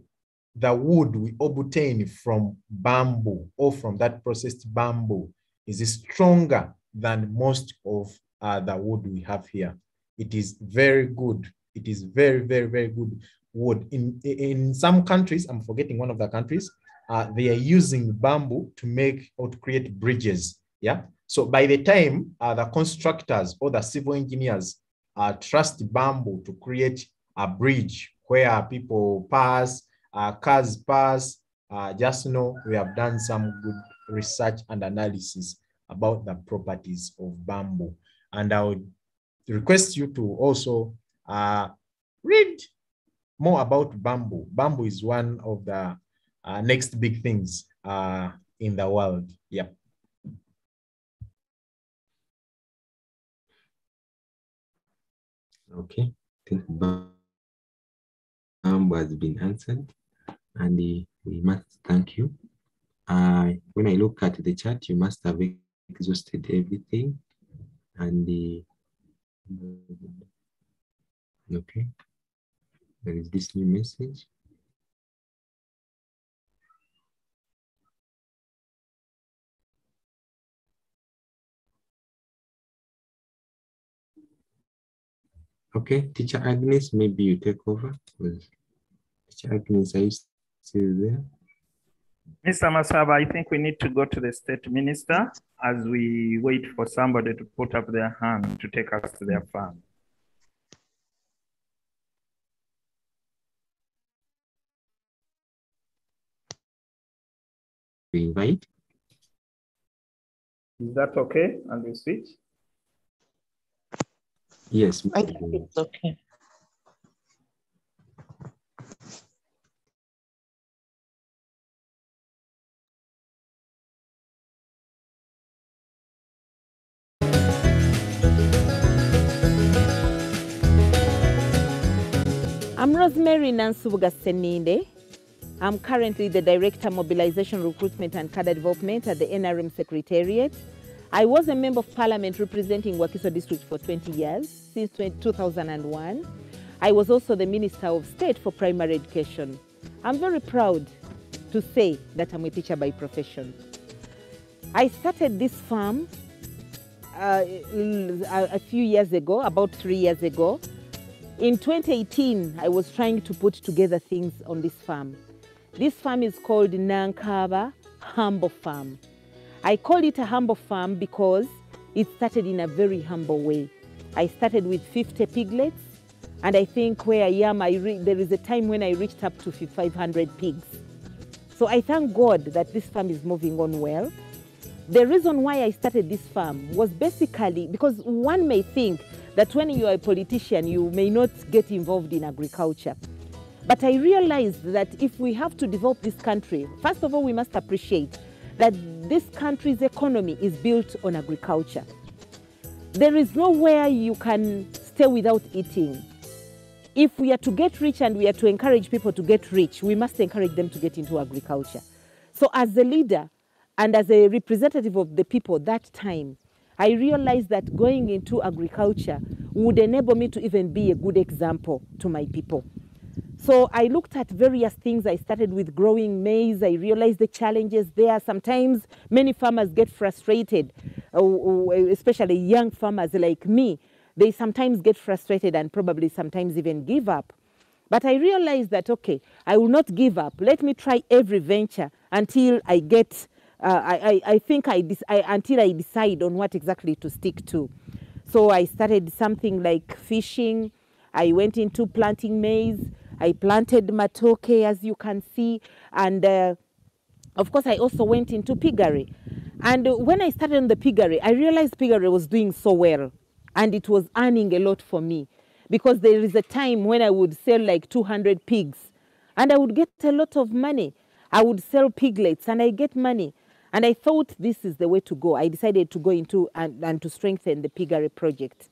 the wood we obtain from bamboo or from that processed bamboo is stronger than most of the wood we have here. It is very good. It is very, very, very good wood. In some countries, I'm forgetting one of the countries, they are using bamboo to make or to create bridges. Yeah. So by the time the constructors or the civil engineers trust bamboo to create a bridge where people pass, cars pass, just know we have done some good research and analysis about the properties of bamboo. And I would request you to also read more about bamboo. Bamboo is one of the next big things in the world. Yep. Okay, I think bamboo has been answered, and we must thank you. When I look at the chat, you must have exhausted everything, and okay, there is this new message. Okay, Teacher Agnes, maybe you take over. Teacher Agnes, are you still there? Mr. Masaba, I think we need to go to the State Minister as we wait for somebody to put up their hand to take us to their farm. We invite. Is that okay? And we switch? Yes. I think it's okay. I'm Rosemary Nansubuga Seninde. I'm currently the Director Mobilization, Recruitment and Cadre Development at the NRM Secretariat. I was a Member of Parliament representing Wakiso District for 20 years, since 2001. I was also the Minister of State for Primary Education. I'm very proud to say that I'm a teacher by profession. I started this farm a few years ago, about 3 years ago. In 2018, I was trying to put together things on this farm. This farm is called Nankaba Humble Farm. I call it a humble farm because it started in a very humble way. I started with 50 piglets, and I think where I am, there is a time when I reached up to 500 pigs. So I thank God that this farm is moving on well. The reason why I started this farm was basically because one may think that when you are a politician, you may not get involved in agriculture. But I realized that if we have to develop this country, first of all, we must appreciate that this country's economy is built on agriculture. There is nowhere you can stay without eating. If we are to get rich and we are to encourage people to get rich, we must encourage them to get into agriculture. So as a leader and as a representative of the people that time, I realized that going into agriculture would enable me to even be a good example to my people. So I looked at various things. I started with growing maize. I realized the challenges there. Sometimes many farmers get frustrated, especially young farmers like me. They sometimes get frustrated and probably sometimes even give up. But I realized that, okay, I will not give up. Let me try every venture until I get until I decide on what exactly to stick to. So I started something like fishing. I went into planting maize. I planted matoke, as you can see. And of course, I also went into piggery. And when I started on the piggery, I realized piggery was doing so well and it was earning a lot for me, because there is a time when I would sell like 200 pigs and I would get a lot of money. I would sell piglets and I get money. And I thought this is the way to go. I decided to go into and to strengthen the piggery project.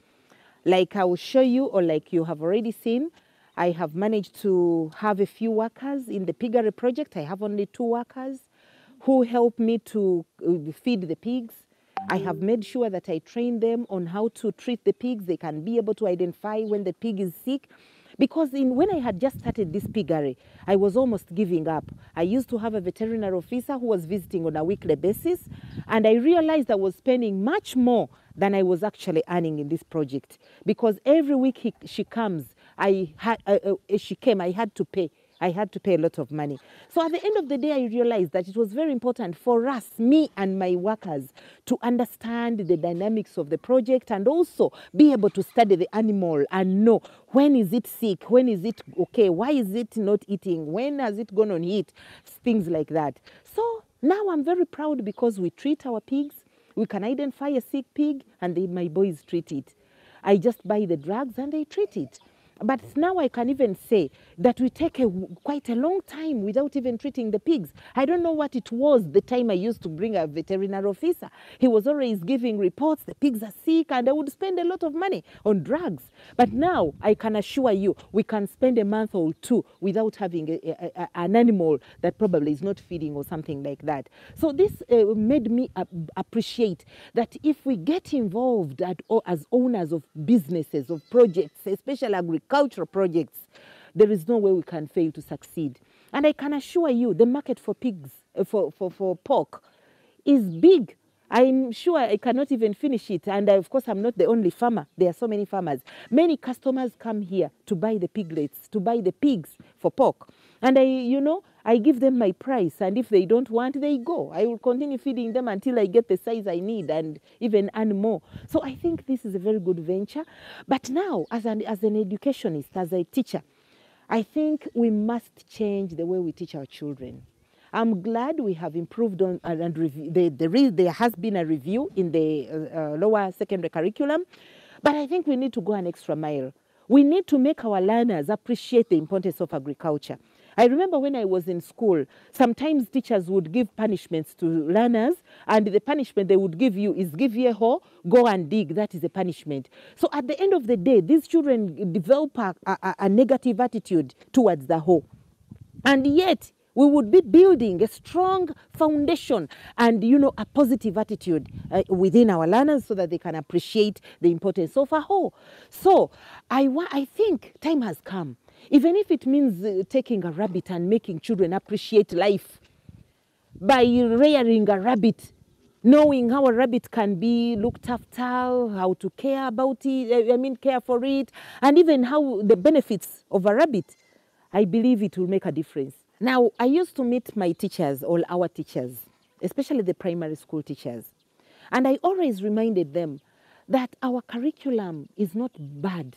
Like I will show you, or like you have already seen, I have managed to have a few workers in the piggery project. I have only 2 workers who help me to feed the pigs. I have made sure that I train them on how to treat the pigs. They can be able to identify when the pig is sick. Because when I had just started this piggery, I was almost giving up. I used to have a veterinary officer who was visiting on a weekly basis, and I realized I was spending much more than I was actually earning in this project. Because every week she comes, I had to pay. I had to pay a lot of money. So at the end of the day, I realized that it was very important for us, me and my workers, to understand the dynamics of the project and also be able to study the animal and know when is it sick, when is it okay, why is it not eating, when has it gone on heat, things like that. So now I'm very proud because we treat our pigs. We can identify a sick pig and my boys treat it. I just buy the drugs and they treat it. But now I can even say that we take quite a long time without even treating the pigs. I don't know what it was the time I used to bring a veterinary officer. He was always giving reports, the pigs are sick, and I would spend a lot of money on drugs. But now I can assure you, we can spend a month or 2 without having an animal that probably is not feeding or something like that. So this made me appreciate that if we get involved as owners of businesses, of projects, especially agricultural projects, there is no way we can fail to succeed. And I can assure you, the market for pigs, for pork, is big. I'm sure I cannot even finish it. And of course, I'm not the only farmer. There are so many farmers. Many customers come here to buy the piglets, to buy the pigs for pork. And I give them my price. And if they don't want, they go. I will continue feeding them until I get the size I need and even earn more. So I think this is a very good venture. But now, as an educationist, as a teacher, I think we must change the way we teach our children. I'm glad we have improved on and there has been a review in the lower secondary curriculum, but I think we need to go an extra mile. We need to make our learners appreciate the importance of agriculture. I remember when I was in school, sometimes teachers would give punishments to learners, and the punishment they would give you is give you a hoe, go and dig. That is a punishment. So at the end of the day, these children develop a negative attitude towards the hoe. And yet, we would be building a strong foundation and, a positive attitude within our learners so that they can appreciate the importance of a hoe. So I think time has come. Even if it means taking a rabbit and making children appreciate life by rearing a rabbit, knowing how a rabbit can be looked after, how to care about it, care for it, and even how the benefits of a rabbit, I believe it will make a difference. Now, I used to meet my teachers, all our teachers, especially the primary school teachers, and I always reminded them that our curriculum is not bad.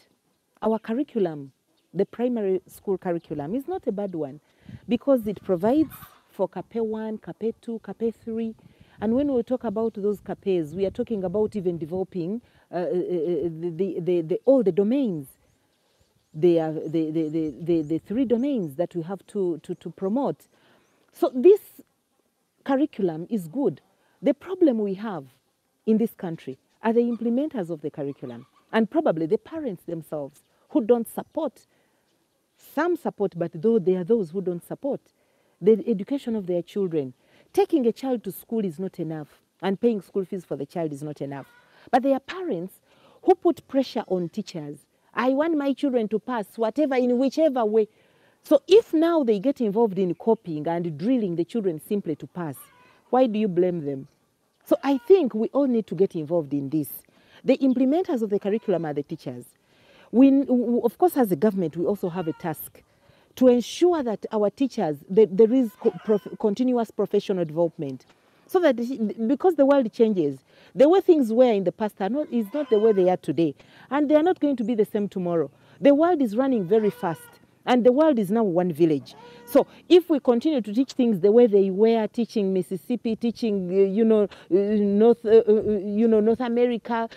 Our curriculum, the primary school curriculum, is not a bad one because it provides for CAPE 1, CAPE 2, CAPE 3. And when we talk about those CAPEs, we are talking about even developing all the domains. They are the 3 domains that we have to promote. So this curriculum is good. The problem we have in this country are the implementers of the curriculum and probably the parents themselves who don't support. Some support, but though there are those who don't support the education of their children. Taking a child to school is not enough, and paying school fees for the child is not enough. But there are parents who put pressure on teachers. I want my children to pass whatever, in whichever way. So if now they get involved in copying and drilling the children simply to pass, why do you blame them? So I think we all need to get involved in this. The implementers of the curriculum are the teachers. Of course, as a government, we also have a task to ensure that our teachers, there is continuous professional development. So that, because the world changes, the way things were in the past is not the way they are today. And they are not going to be the same tomorrow. The world is running very fast. And the world is now one village. So if we continue to teach things the way they were, teaching Mississippi, teaching, North America,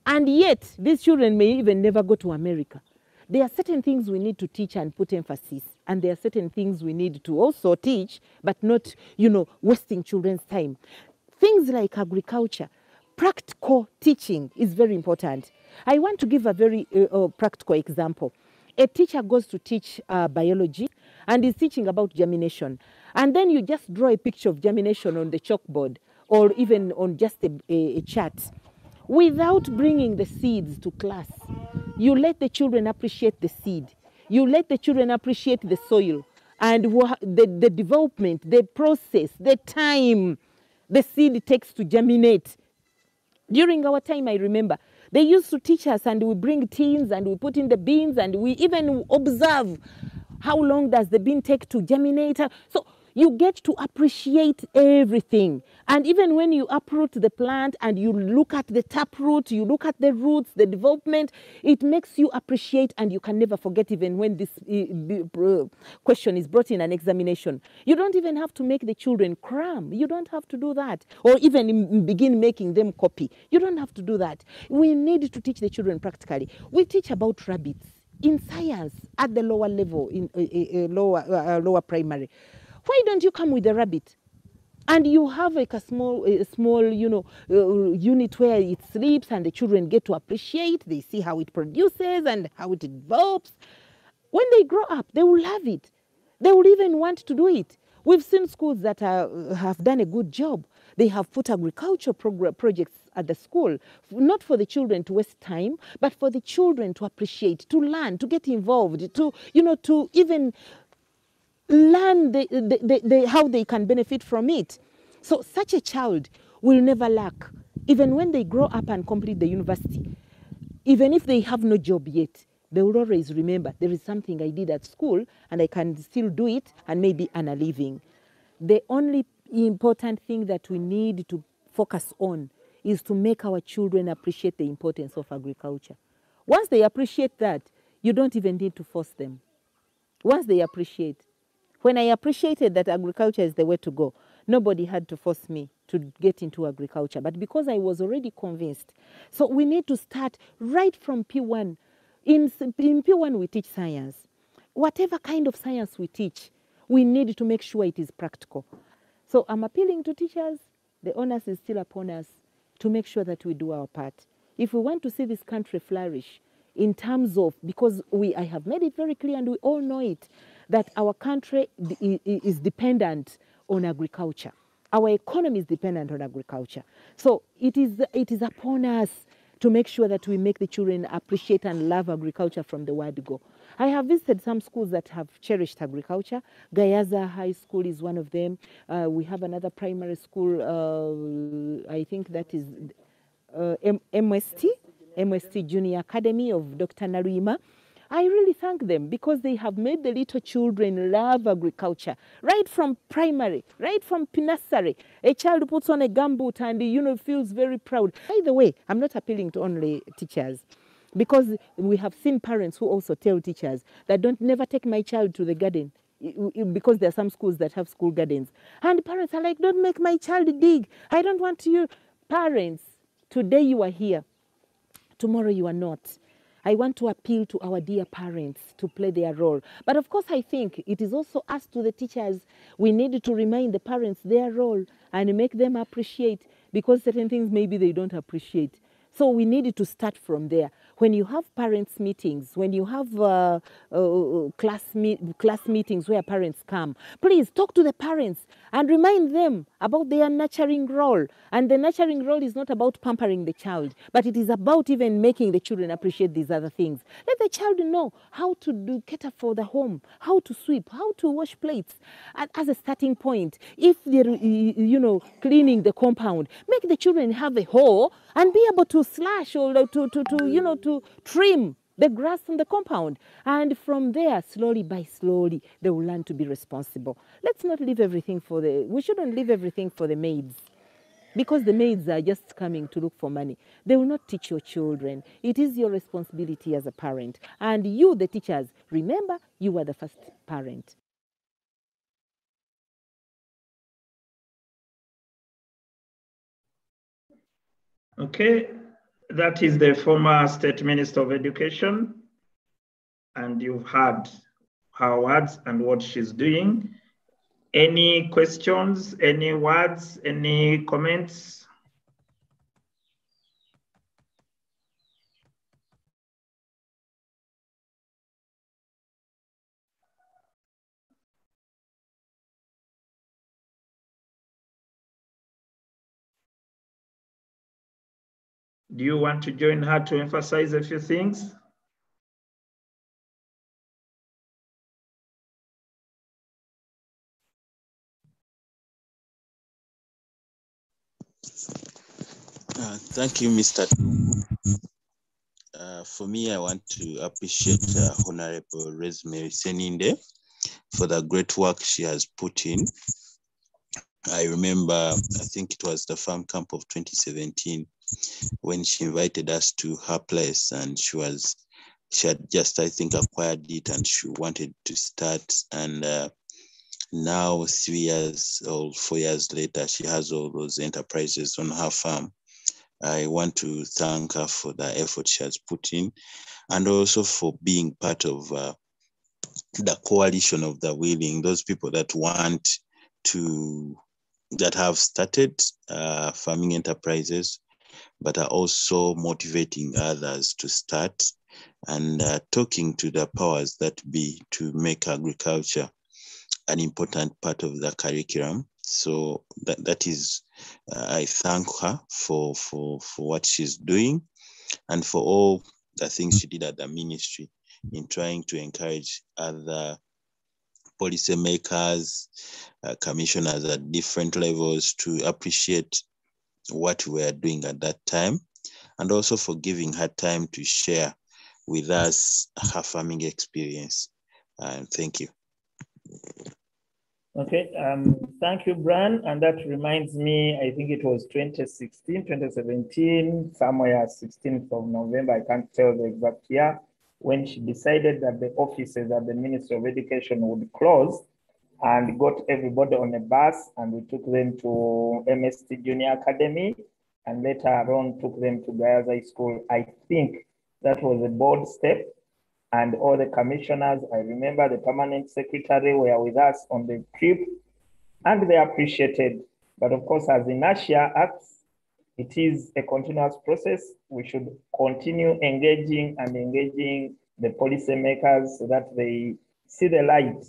and yet these children may even never go to America. There are certain things we need to teach and put emphasis, and there are certain things we need to also teach, but not, wasting children's time. Things like agriculture, practical teaching is very important. I want to give a very practical example. A teacher goes to teach biology and is teaching about germination. And then you just draw a picture of germination on the chalkboard or even on just a chart. Without bringing the seeds to class, you let the children appreciate the seed. You let the children appreciate the soil and the development, the process, the time the seed takes to germinate. During our time, I remember, they used to teach us and we bring tins and we put in the beans and we even observe how long does the bean take to germinate. So you get to appreciate everything. And even when you uproot the plant and you look at the taproot, you look at the roots, the development, it makes you appreciate, and you can never forget even when this question is brought in an examination. You don't even have to make the children cram. You don't have to do that. Or even begin making them copy. You don't have to do that. We need to teach the children practically. We teach about rabbits in science at the lower level, in lower primary. Why don't you come with a rabbit? And you have like a small unit where it sleeps and the children get to appreciate. They see how it produces and how it develops. When they grow up, they will love it. They will even want to do it. We've seen schools that have done a good job. They have put agriculture projects at the school, not for the children to waste time, but for the children to appreciate, to learn, to get involved, to even learn how they can benefit from it. So such a child will never lack, even when they grow up and complete the university. Even if they have no job yet, they will always remember there is something I did at school and I can still do it and maybe earn a living. The only important thing that we need to focus on is to make our children appreciate the importance of agriculture. Once they appreciate that, you don't even need to force them. Once they appreciate. When I appreciated that agriculture is the way to go, nobody had to force me to get into agriculture. But because I was already convinced, so we need to start right from P1. In P1, we teach science. Whatever kind of science we teach, we need to make sure it is practical. So I'm appealing to teachers. The onus is still upon us to make sure that we do our part. If we want to see this country flourish in terms of, because I have made it very clear and we all know it, that our country is dependent on agriculture. Our economy is dependent on agriculture. So it is upon us to make sure that we make the children appreciate and love agriculture from the word go. I have visited some schools that have cherished agriculture. Gayaza High School is one of them. We have another primary school, I think that is MST Junior Academy of Dr. Narima. I really thank them because they have made the little children love agriculture right from primary, right from nursery. A child puts on a gumboot and feels very proud. By the way, I'm not appealing to only teachers, because we have seen parents who also tell teachers that never take my child to the garden, because there are some schools that have school gardens. And parents are like, don't make my child dig. I don't want you. Parents, today you are here. Tomorrow you are not. I want to appeal to our dear parents to play their role. But of course, I think it is also us to the teachers. We need to remind the parents their role and make them appreciate, because certain things maybe they don't appreciate. So we need to start from there. When you have parents' meetings, when you have class meetings where parents come, please talk to the parents and remind them about their nurturing role. And the nurturing role is not about pampering the child, but it is about even making the children appreciate these other things. Let the child know how to cater for the home, how to sweep, how to wash plates. As a starting point, if they're cleaning the compound, make the children have a hoe and be able to slash or to trim the grass on the compound. And from there, slowly by slowly, they will learn to be responsible. Let's not leave everything we shouldn't leave everything for the maids. because the maids are just coming to look for money. They will not teach your children. It is your responsibility as a parent. And you, the teachers, remember, you are the first parent. Okay, that is the former State Minister of Education, and you've heard her words and what she's doing. Any questions, any words, any comments? Do you want to join her to emphasize a few things? Thank you, Mr. For me, I want to appreciate Honorable Rosemary Seninde for the great work she has put in. I remember, I think it was the farm camp of 2017 when she invited us to her place, and she had just, I think, acquired it and she wanted to start. And now 3 years or 4 years later, she has all those enterprises on her farm. I want to thank her for the effort she has put in, and also for being part of the coalition of the willing, those people that that have started farming enterprises, but are also motivating others to start, and talking to the powers that be to make agriculture an important part of the curriculum. So that is, I thank her for what she's doing, and for all the things she did at the ministry in trying to encourage other policymakers, commissioners at different levels to appreciate what we were doing at that time, and also for giving her time to share with us her farming experience. And thank you. Okay, thank you, Bran. And that reminds me, I think it was 2016, 2017, somewhere 16th of November, I can't tell the exact year, when she decided that the offices at the Ministry of Education would close, and got everybody on a bus, and we took them to MST Junior Academy, and later on took them to Guyas High School. I think that was a bold step. And all the commissioners, I remember the permanent secretary were with us on the trip, and they appreciated. But of course, as inertia acts, it is a continuous process. We should continue engaging the policymakers so that they see the light.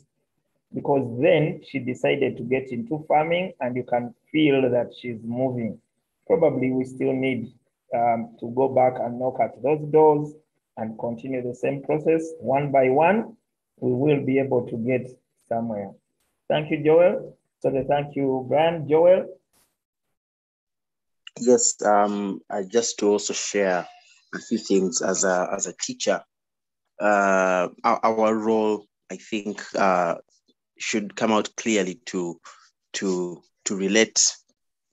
Because then she decided to get into farming, and you can feel that she's moving. Probably we still need to go back and knock at those doors and continue the same process. One by one, we will be able to get somewhere. Thank you, Joel. So thank you, Brian. Joel? Yes, just to also share a few things as a teacher. Our role, I think, should come out clearly to relate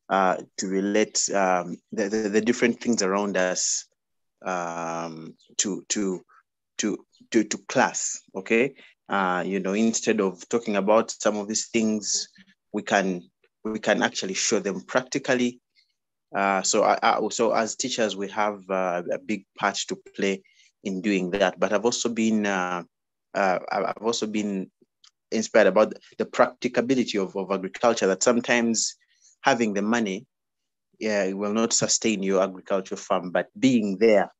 the different things around us to class. Okay, instead of talking about some of these things, we can actually show them practically. So as teachers, we have a big part to play in doing that. But I've also been inspired about the practicability of agriculture, that sometimes having the money, it will not sustain your agricultural farm, but being there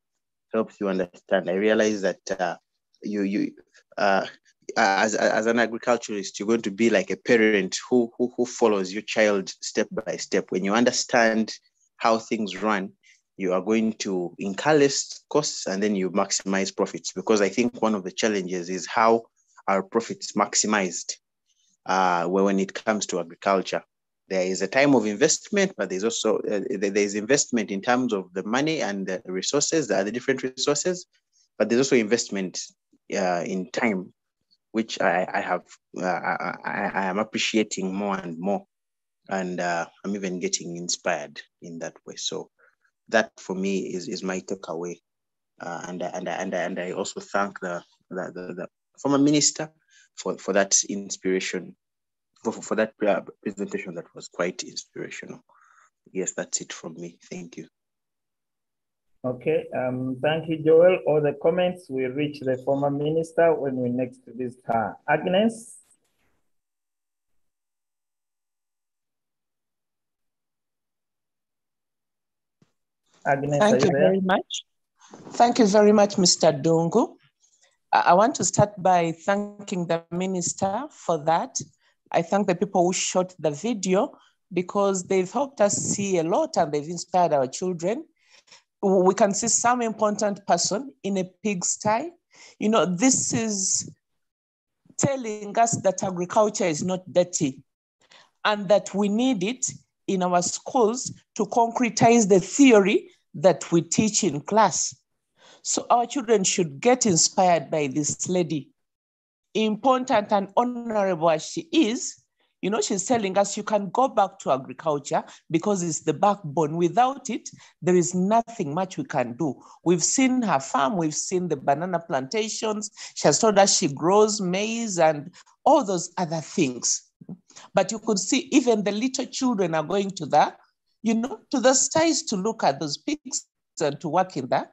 helps you understand. I realize that as an agriculturist, you're going to be like a parent who follows your child step by step. When you understand how things run, you are going to incur less costs, and then you maximize profits. Because I think one of the challenges is how our profits maximized when it comes to agriculture. There is a time of investment, but there's also there's investment in terms of the money and the resources, the different resources, but there's also investment in time, which I am appreciating more and more. and I'm even getting inspired in that way. So that for me is my takeaway. And I also thank the former minister for that inspiration, for that presentation that was quite inspirational. Yes, that's it from me. Thank you. Okay, thank you, Joel. All the comments will reach the former minister when we next visit her. Agnes? Agnes, Thank you very much. Thank you very much, Mr. Dungu. I want to start by thanking the minister for that. I thank the people who shot the video because they've helped us see a lot and they've inspired our children. We can see some important person in a pigsty. You know, this is telling us that agriculture is not dirty and that we need it in our schools to concretize the theory that we teach in class. So our children should get inspired by this lady. Important and honorable as she is, you know, she's telling us you can go back to agriculture because it's the backbone. Without it, there is nothing much we can do. We've seen her farm, we've seen the banana plantations. She has told us she grows maize and all those other things. But you could see even the little children are going to the, you know, to the sties to look at those pigs and to work in the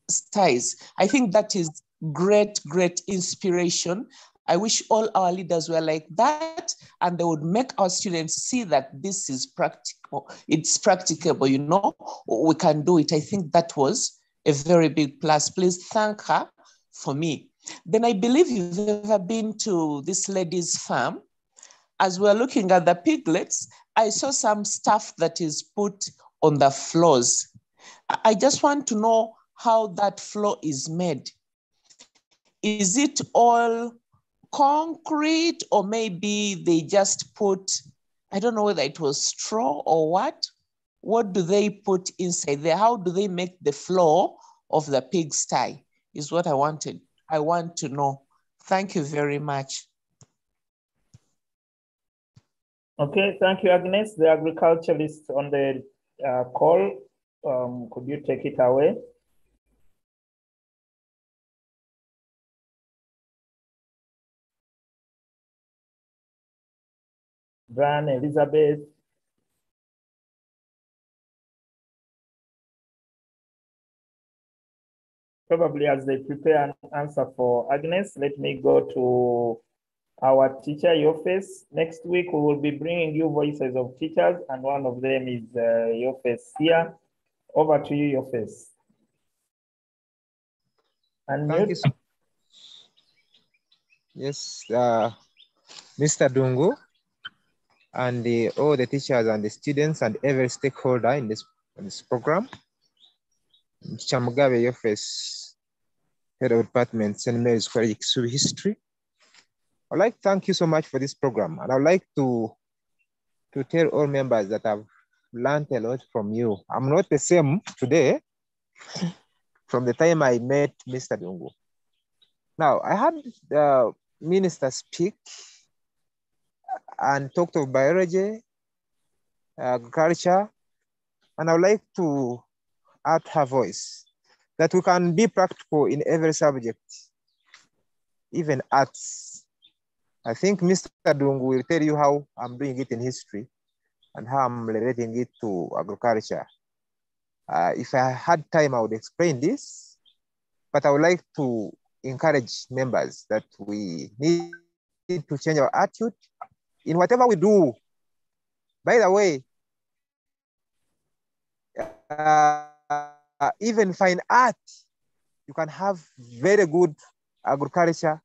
sties. I think that is great, great inspiration. I wish all our leaders were like that and they would make our students see that this is practical. It's practicable, you know, we can do it. I think that was a very big plus. Please thank her for me. Then I believe you've ever been to this lady's farm. As we're looking at the piglets, I saw some stuff that is put on the floors. I just want to know how that floor is made. Is it all concrete or maybe they just put, I don't know whether it was straw or what? What do they put inside there? How do they make the floor of the pigsty is what I want to know. Thank you very much. Okay, thank you, Agnes. The agriculturalist on the call, could you take it away? Brian, Elizabeth. Probably as they prepare an answer for Agnes, let me go to our teacher, Yofes. Next week, we will be bringing you voices of teachers, and one of them is Yofes here. Over to you, Yofes. Thank you so much. Yes, Mr. Dungu, and all the teachers and the students and every stakeholder in this program. Teacher Mugabe Yofes, Head of Department, St. Mary's College, Kisubi History. I'd like to thank you so much for this program. And I'd like to tell all members that I've learned a lot from you. I'm not the same today from the time I met Mr. Dungu. Now, I had the minister speak and talked of biology, agriculture, and I would like to add her voice that we can be practical in every subject, even arts. I think Mr. Dungu will tell you how I'm doing it in history and how I'm relating it to agriculture. If I had time, I would explain this, but I would like to encourage members that we need to change our attitude in whatever we do. By the way, even fine art, you can have very good agriculture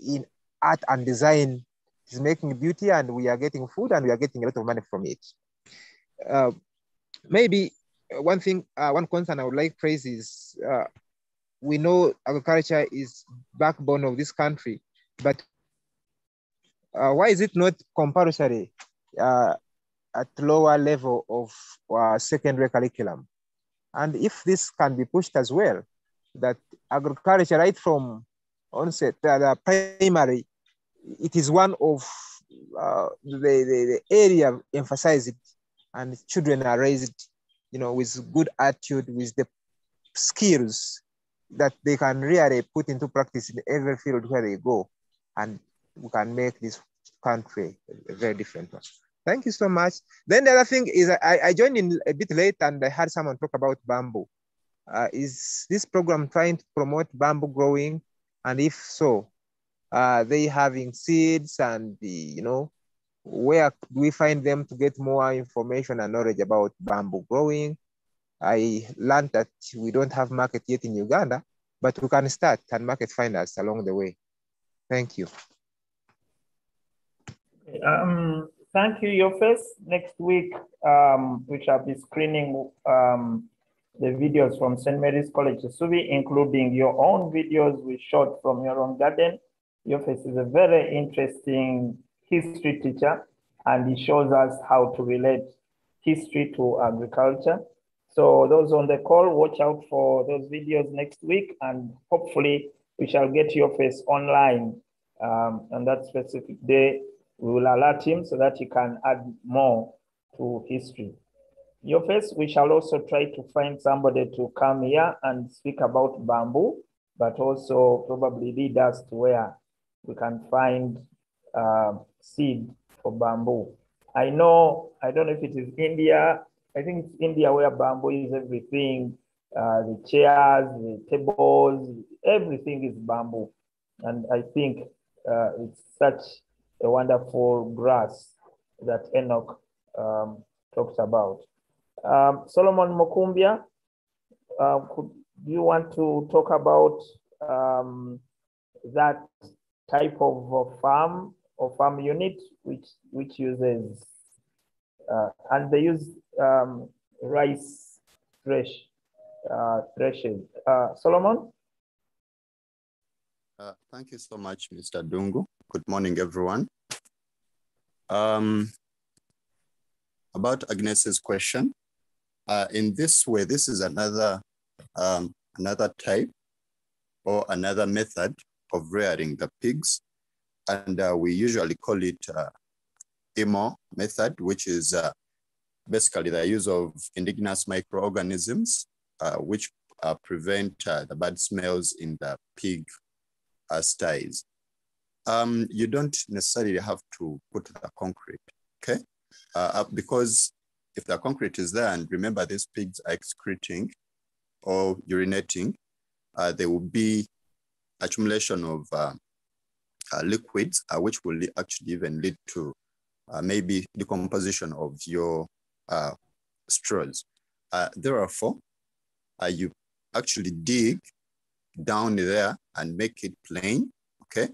in art and design. It's making beauty and we are getting food and we are getting a lot of money from it. Maybe one thing, one concern I would like to praise is we know agriculture is backbone of this country, but why is it not compulsory at lower level of secondary curriculum? And if this can be pushed as well, that agriculture right from onset, the primary, it is one of the area emphasized and children are raised, with good attitude, with the skills that they can really put into practice in every field where they go, and we can make this country a very different one. Thank you so much. Then the other thing is I joined in a bit late and I heard someone talk about bamboo. Is this program trying to promote bamboo growing? And if so, they having seeds and where do we find them to get more information and knowledge about bamboo growing? I learned that we don't have market yet in Uganda, but we can start and market find us along the way. Thank you. Thank you, Yofes. Next week, we shall be screening the videos from St. Mary's College Subi, including your own videos we shot from your own garden. Yofes is a very interesting history teacher, and he shows us how to relate history to agriculture. So those on the call, watch out for those videos next week, and hopefully we shall get Yofes online on that specific day. We will alert him so that he can add more to history. Yofes, we shall also try to find somebody to come here and speak about bamboo, but also probably lead us to where we can find seed for bamboo. I don't know if it is India. I think it's India where bamboo is everything. The chairs, the tables, everything is bamboo. And I think it's such a wonderful grass that Enoch talks about. Solomon Mokumbia, do you want to talk about that type of farm or farm unit which uses and they use rice threshes? Solomon? Thank you so much, Mr. Dungu. Good morning, everyone. About Agnes's question, in this way, this is another type or another method of rearing the pigs, and we usually call it IMO method, which is basically the use of indigenous microorganisms, which prevent the bad smells in the pig sties. You don't necessarily have to put the concrete, okay? Because if the concrete is there, and remember these pigs are excreting or urinating, there will be accumulation of liquids, which will actually even lead to maybe decomposition of your straws. Therefore, you actually dig down there and make it plain, okay?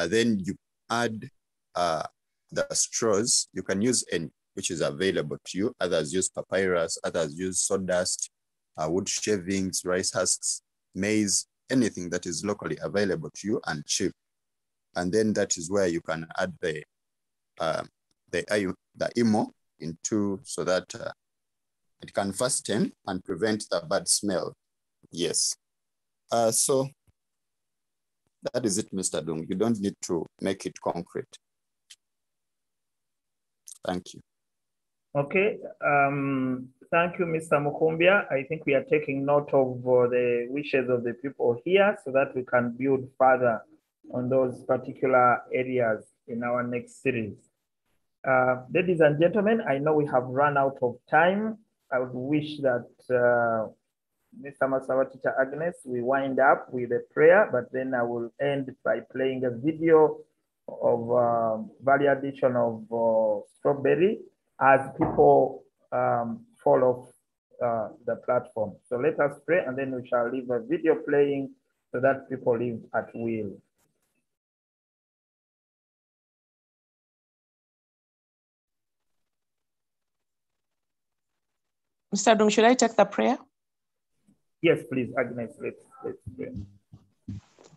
Then you add the straws. You can use any which is available to you. Others use papyrus, others use sawdust, wood shavings, rice husks, maize, anything that is locally available to you and cheap. And then that is where you can add the IMO into, so that it can fasten and prevent the bad smell. Yes. So that is it, Mr. Dung. You don't need to make it concrete. Thank you. Okay. Thank you, Mr. Mukumbia. I think we are taking note of the wishes of the people here so that we can build further on those particular areas in our next series. Ladies and gentlemen, I know we have run out of time. I would wish that Mr. Masawa, Teacher Agnes, we wind up with a prayer, but then I will end by playing a video of value addition of strawberry as people fall off the platform. So let us pray, and then we shall leave a video playing so that people live at will. Mr. Dung, should I take the prayer? Yes, please, Agnes, let's pray.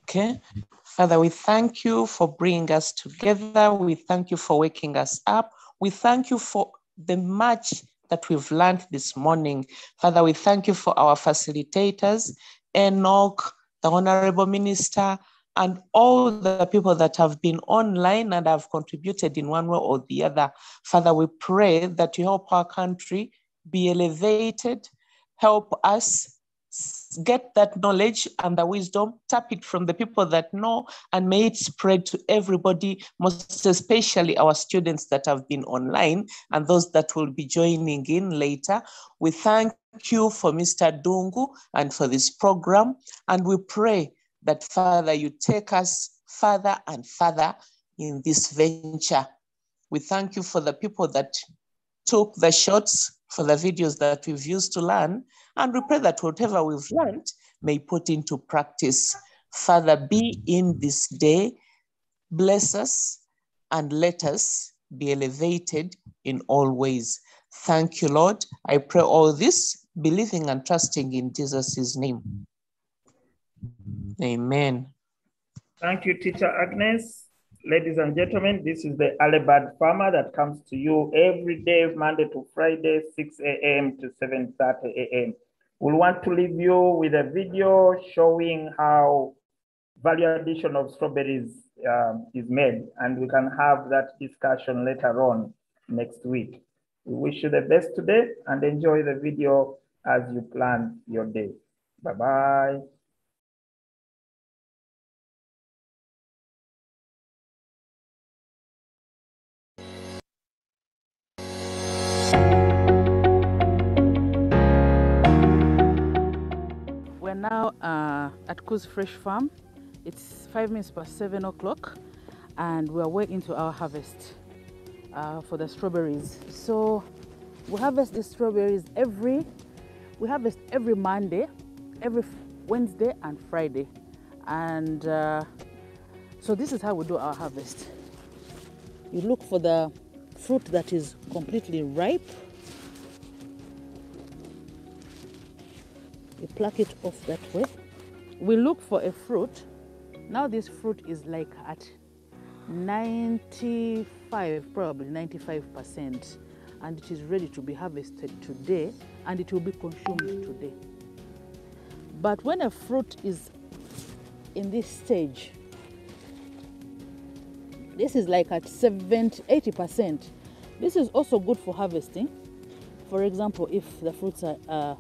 Okay. Father, we thank you for bringing us together. We thank you for waking us up. We thank you for the much that we've learned this morning. Father, we thank you for our facilitators, Enoch, the Honorable Minister, and all the people that have been online and have contributed in one way or the other. Father, we pray that you help our country be elevated, help us get that knowledge and the wisdom, tap it from the people that know, and may it spread to everybody, most especially our students that have been online and those that will be joining in later. We thank you for Mr. Dungu and for this program, and we pray that, Father, you take us further and further in this venture. We thank you for the people that took the shots, for the videos that we've used to learn, and we pray that whatever we've learned may put into practice. Father, be in this day, bless us, and let us be elevated in all ways. Thank you, Lord. I pray all this, believing and trusting in Jesus' name. Amen. Thank you, Teacher Agnes. Ladies and gentlemen, this is the Early Bird Farmer that comes to you every day, Monday to Friday, 6 a.m. to 7:30 a.m. We'll want to leave you with a video showing how value addition of strawberries is made, and we can have that discussion later on next week. We wish you the best today and enjoy the video as you plan your day. Bye-bye. We're now at Kuz Fresh Farm. It's 5 minutes past 7 o'clock, and we're way into our harvest for the strawberries. So we harvest the strawberries we harvest every Monday, every Wednesday and Friday. And so this is how we do our harvest. You look for the fruit that is completely ripe. You pluck it off that way. We look for a fruit. Now this fruit is like at 95, probably 95%, and it is ready to be harvested today, and it will be consumed today. But when a fruit is in this stage, this is like at 70, 80%. This is also good for harvesting. For example, if the fruits are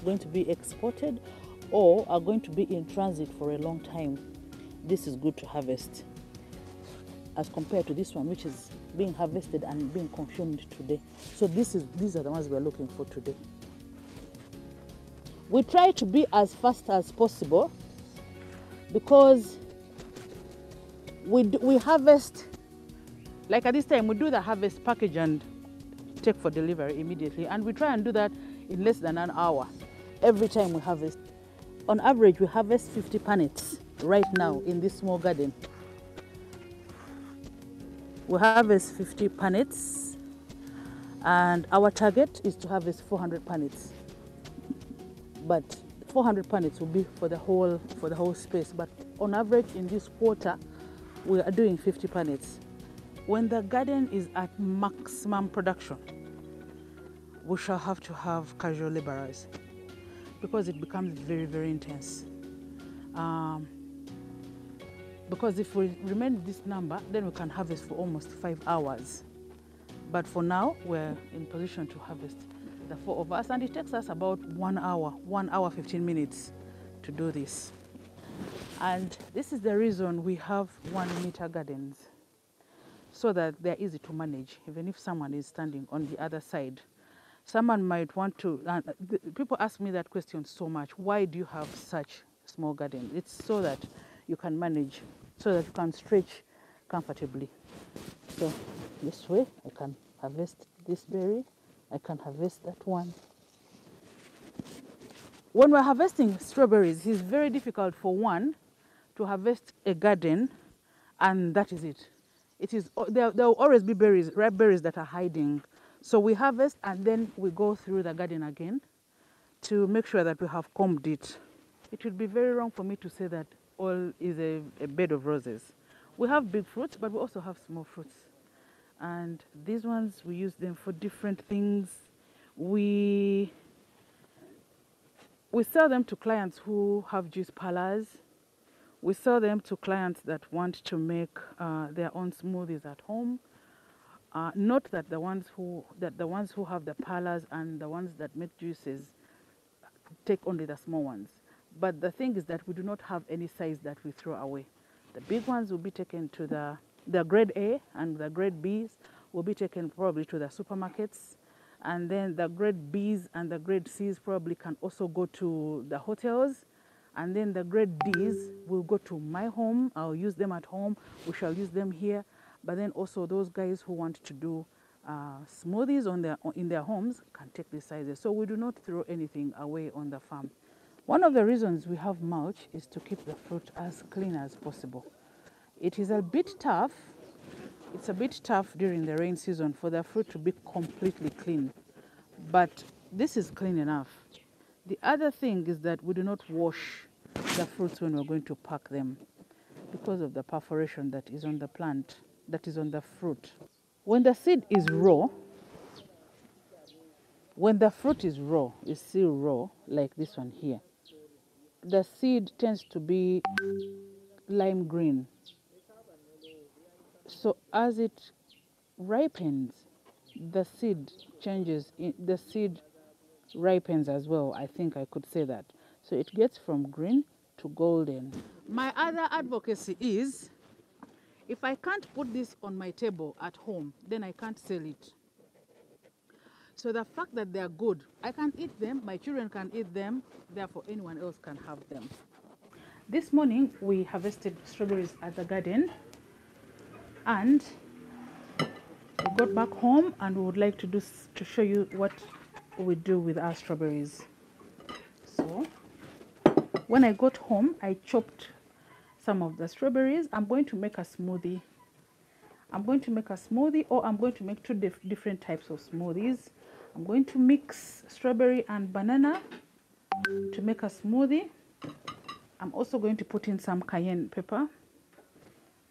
going to be exported or are going to be in transit for a long time, this is good to harvest as compared to this one, which is being harvested and being consumed today. So these are the ones we're looking for today. We try to be as fast as possible because we harvest, like at this time, we do the harvest, package and take for delivery immediately, and we try and do that in less than an hour every time we harvest. On average, we harvest 50 punnets right now in this small garden. We harvest 50 punnets, and our target is to harvest 400 punnets. But 400 punnets will be for the whole space. But on average, in this quarter, we are doing 50 punnets. When the garden is at maximum production, we shall have to have casual laborers because it becomes very, very intense. Because if we remain this number, then we can harvest for almost 5 hours. But for now, we're in position to harvest the 4 of us, and it takes us about 1 hour, 15 minutes to do this. And this is the reason we have 1 meter gardens, so that they're easy to manage. Even if someone is standing on the other side, someone might want to, people ask me that question so much, why do you have such small gardens? It's so that you can manage, so that you can stretch comfortably. So this way, I can harvest this berry, I can harvest that one. When we're harvesting strawberries, it's very difficult for one to harvest a garden and that is it. There will always be berries, ripe berries that are hiding. So we harvest and then we go through the garden again to make sure that we have combed it. It would be very wrong for me to say that all is a bed of roses. We have big fruits, but we also have small fruits. And these ones, we use them for different things. We sell them to clients who have juice parlors. We sell them to clients that want to make their own smoothies at home. Not that the ones who have the parlors and the ones that make juices take only the small ones. But the thing is that we do not have any size that we throw away. The big ones will be taken to the grade A, and the grade Bs will be taken probably to the supermarkets. And then the grade Bs and the grade Cs probably can also go to the hotels. And then the grade Ds will go to my home. I'll use them at home. We shall use them here. But then also those guys who want to do smoothies in their homes can take these sizes. So we do not throw anything away on the farm. One of the reasons we have mulch is to keep the fruit as clean as possible. It is a bit tough. It's a bit tough during the rain season for the fruit to be completely clean. But this is clean enough. The other thing is that we do not wash the fruits when we're going to pack them because of the perforation that is on the plant, that is on the fruit. When the seed is raw, when the fruit is raw, is still raw, like this one here, the seed tends to be lime green. So as it ripens, the seed changes, the seed ripens as well, I think I could say that. So it gets from green to golden. My other advocacy is, if I can't put this on my table at home, then I can't sell it. So the fact that they are good, I can eat them, my children can eat them, therefore anyone else can have them. This morning we harvested strawberries at the garden, and we got back home and we would like to show you what we do with our strawberries. So when I got home, I chopped some of the strawberries. I'm going to make a smoothie. I'm going to make a smoothie, or I'm going to make two different types of smoothies. I'm going to mix strawberry and banana to make a smoothie. I'm also going to put in some cayenne pepper,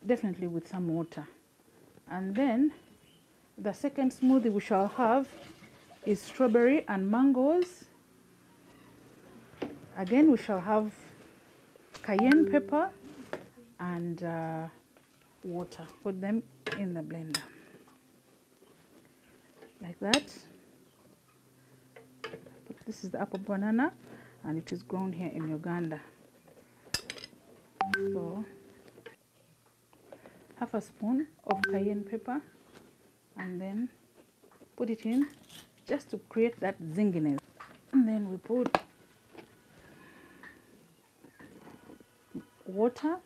definitely with some water. And then the second smoothie we shall have is strawberry and mangoes. Again, we shall have cayenne pepper and water. Put them in the blender like that. This is the apple banana, and it is grown here in Uganda. So half a spoon of cayenne pepper, and then put it in just to create that zinginess. And then we put water,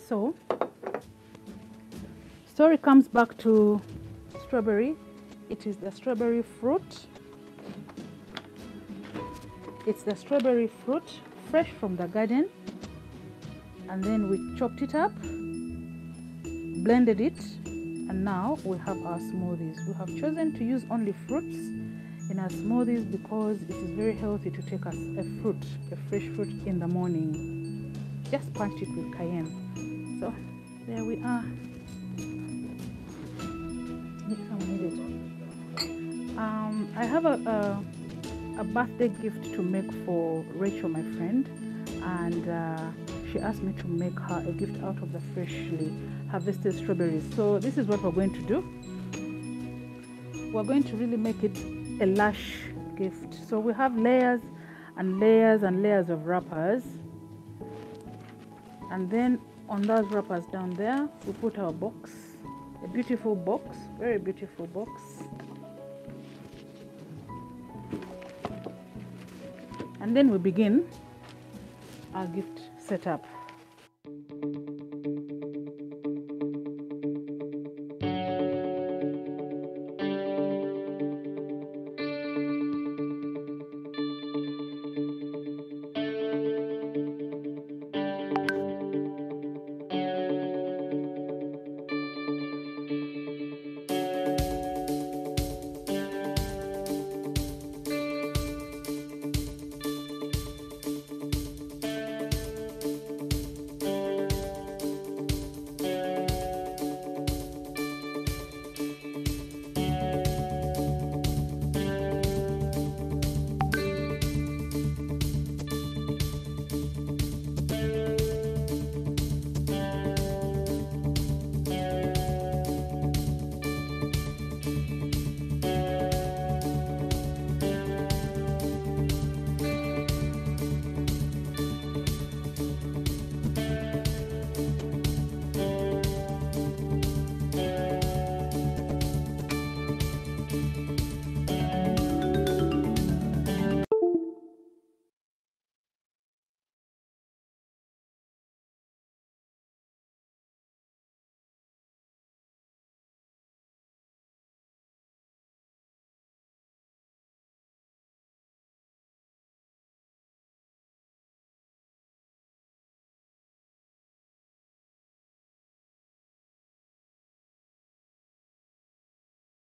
so story comes back to strawberry. It is the strawberry fruit. It's the strawberry fruit fresh from the garden, and then we chopped it up, blended it, and now we have our smoothies. We have chosen to use only fruits in our smoothies because it is very healthy to take a fresh fruit in the morning. Just punch it with cayenne. So there we are. I have a birthday gift to make for Rachel, my friend, and she asked me to make her a gift out of the freshly harvested strawberries. So this is what we're going to do. We're going to really make it a lush gift. So we have layers and layers and layers of wrappers, and then on those wrappers down there we put our box, a beautiful box, very beautiful box. And then we begin our gift setup.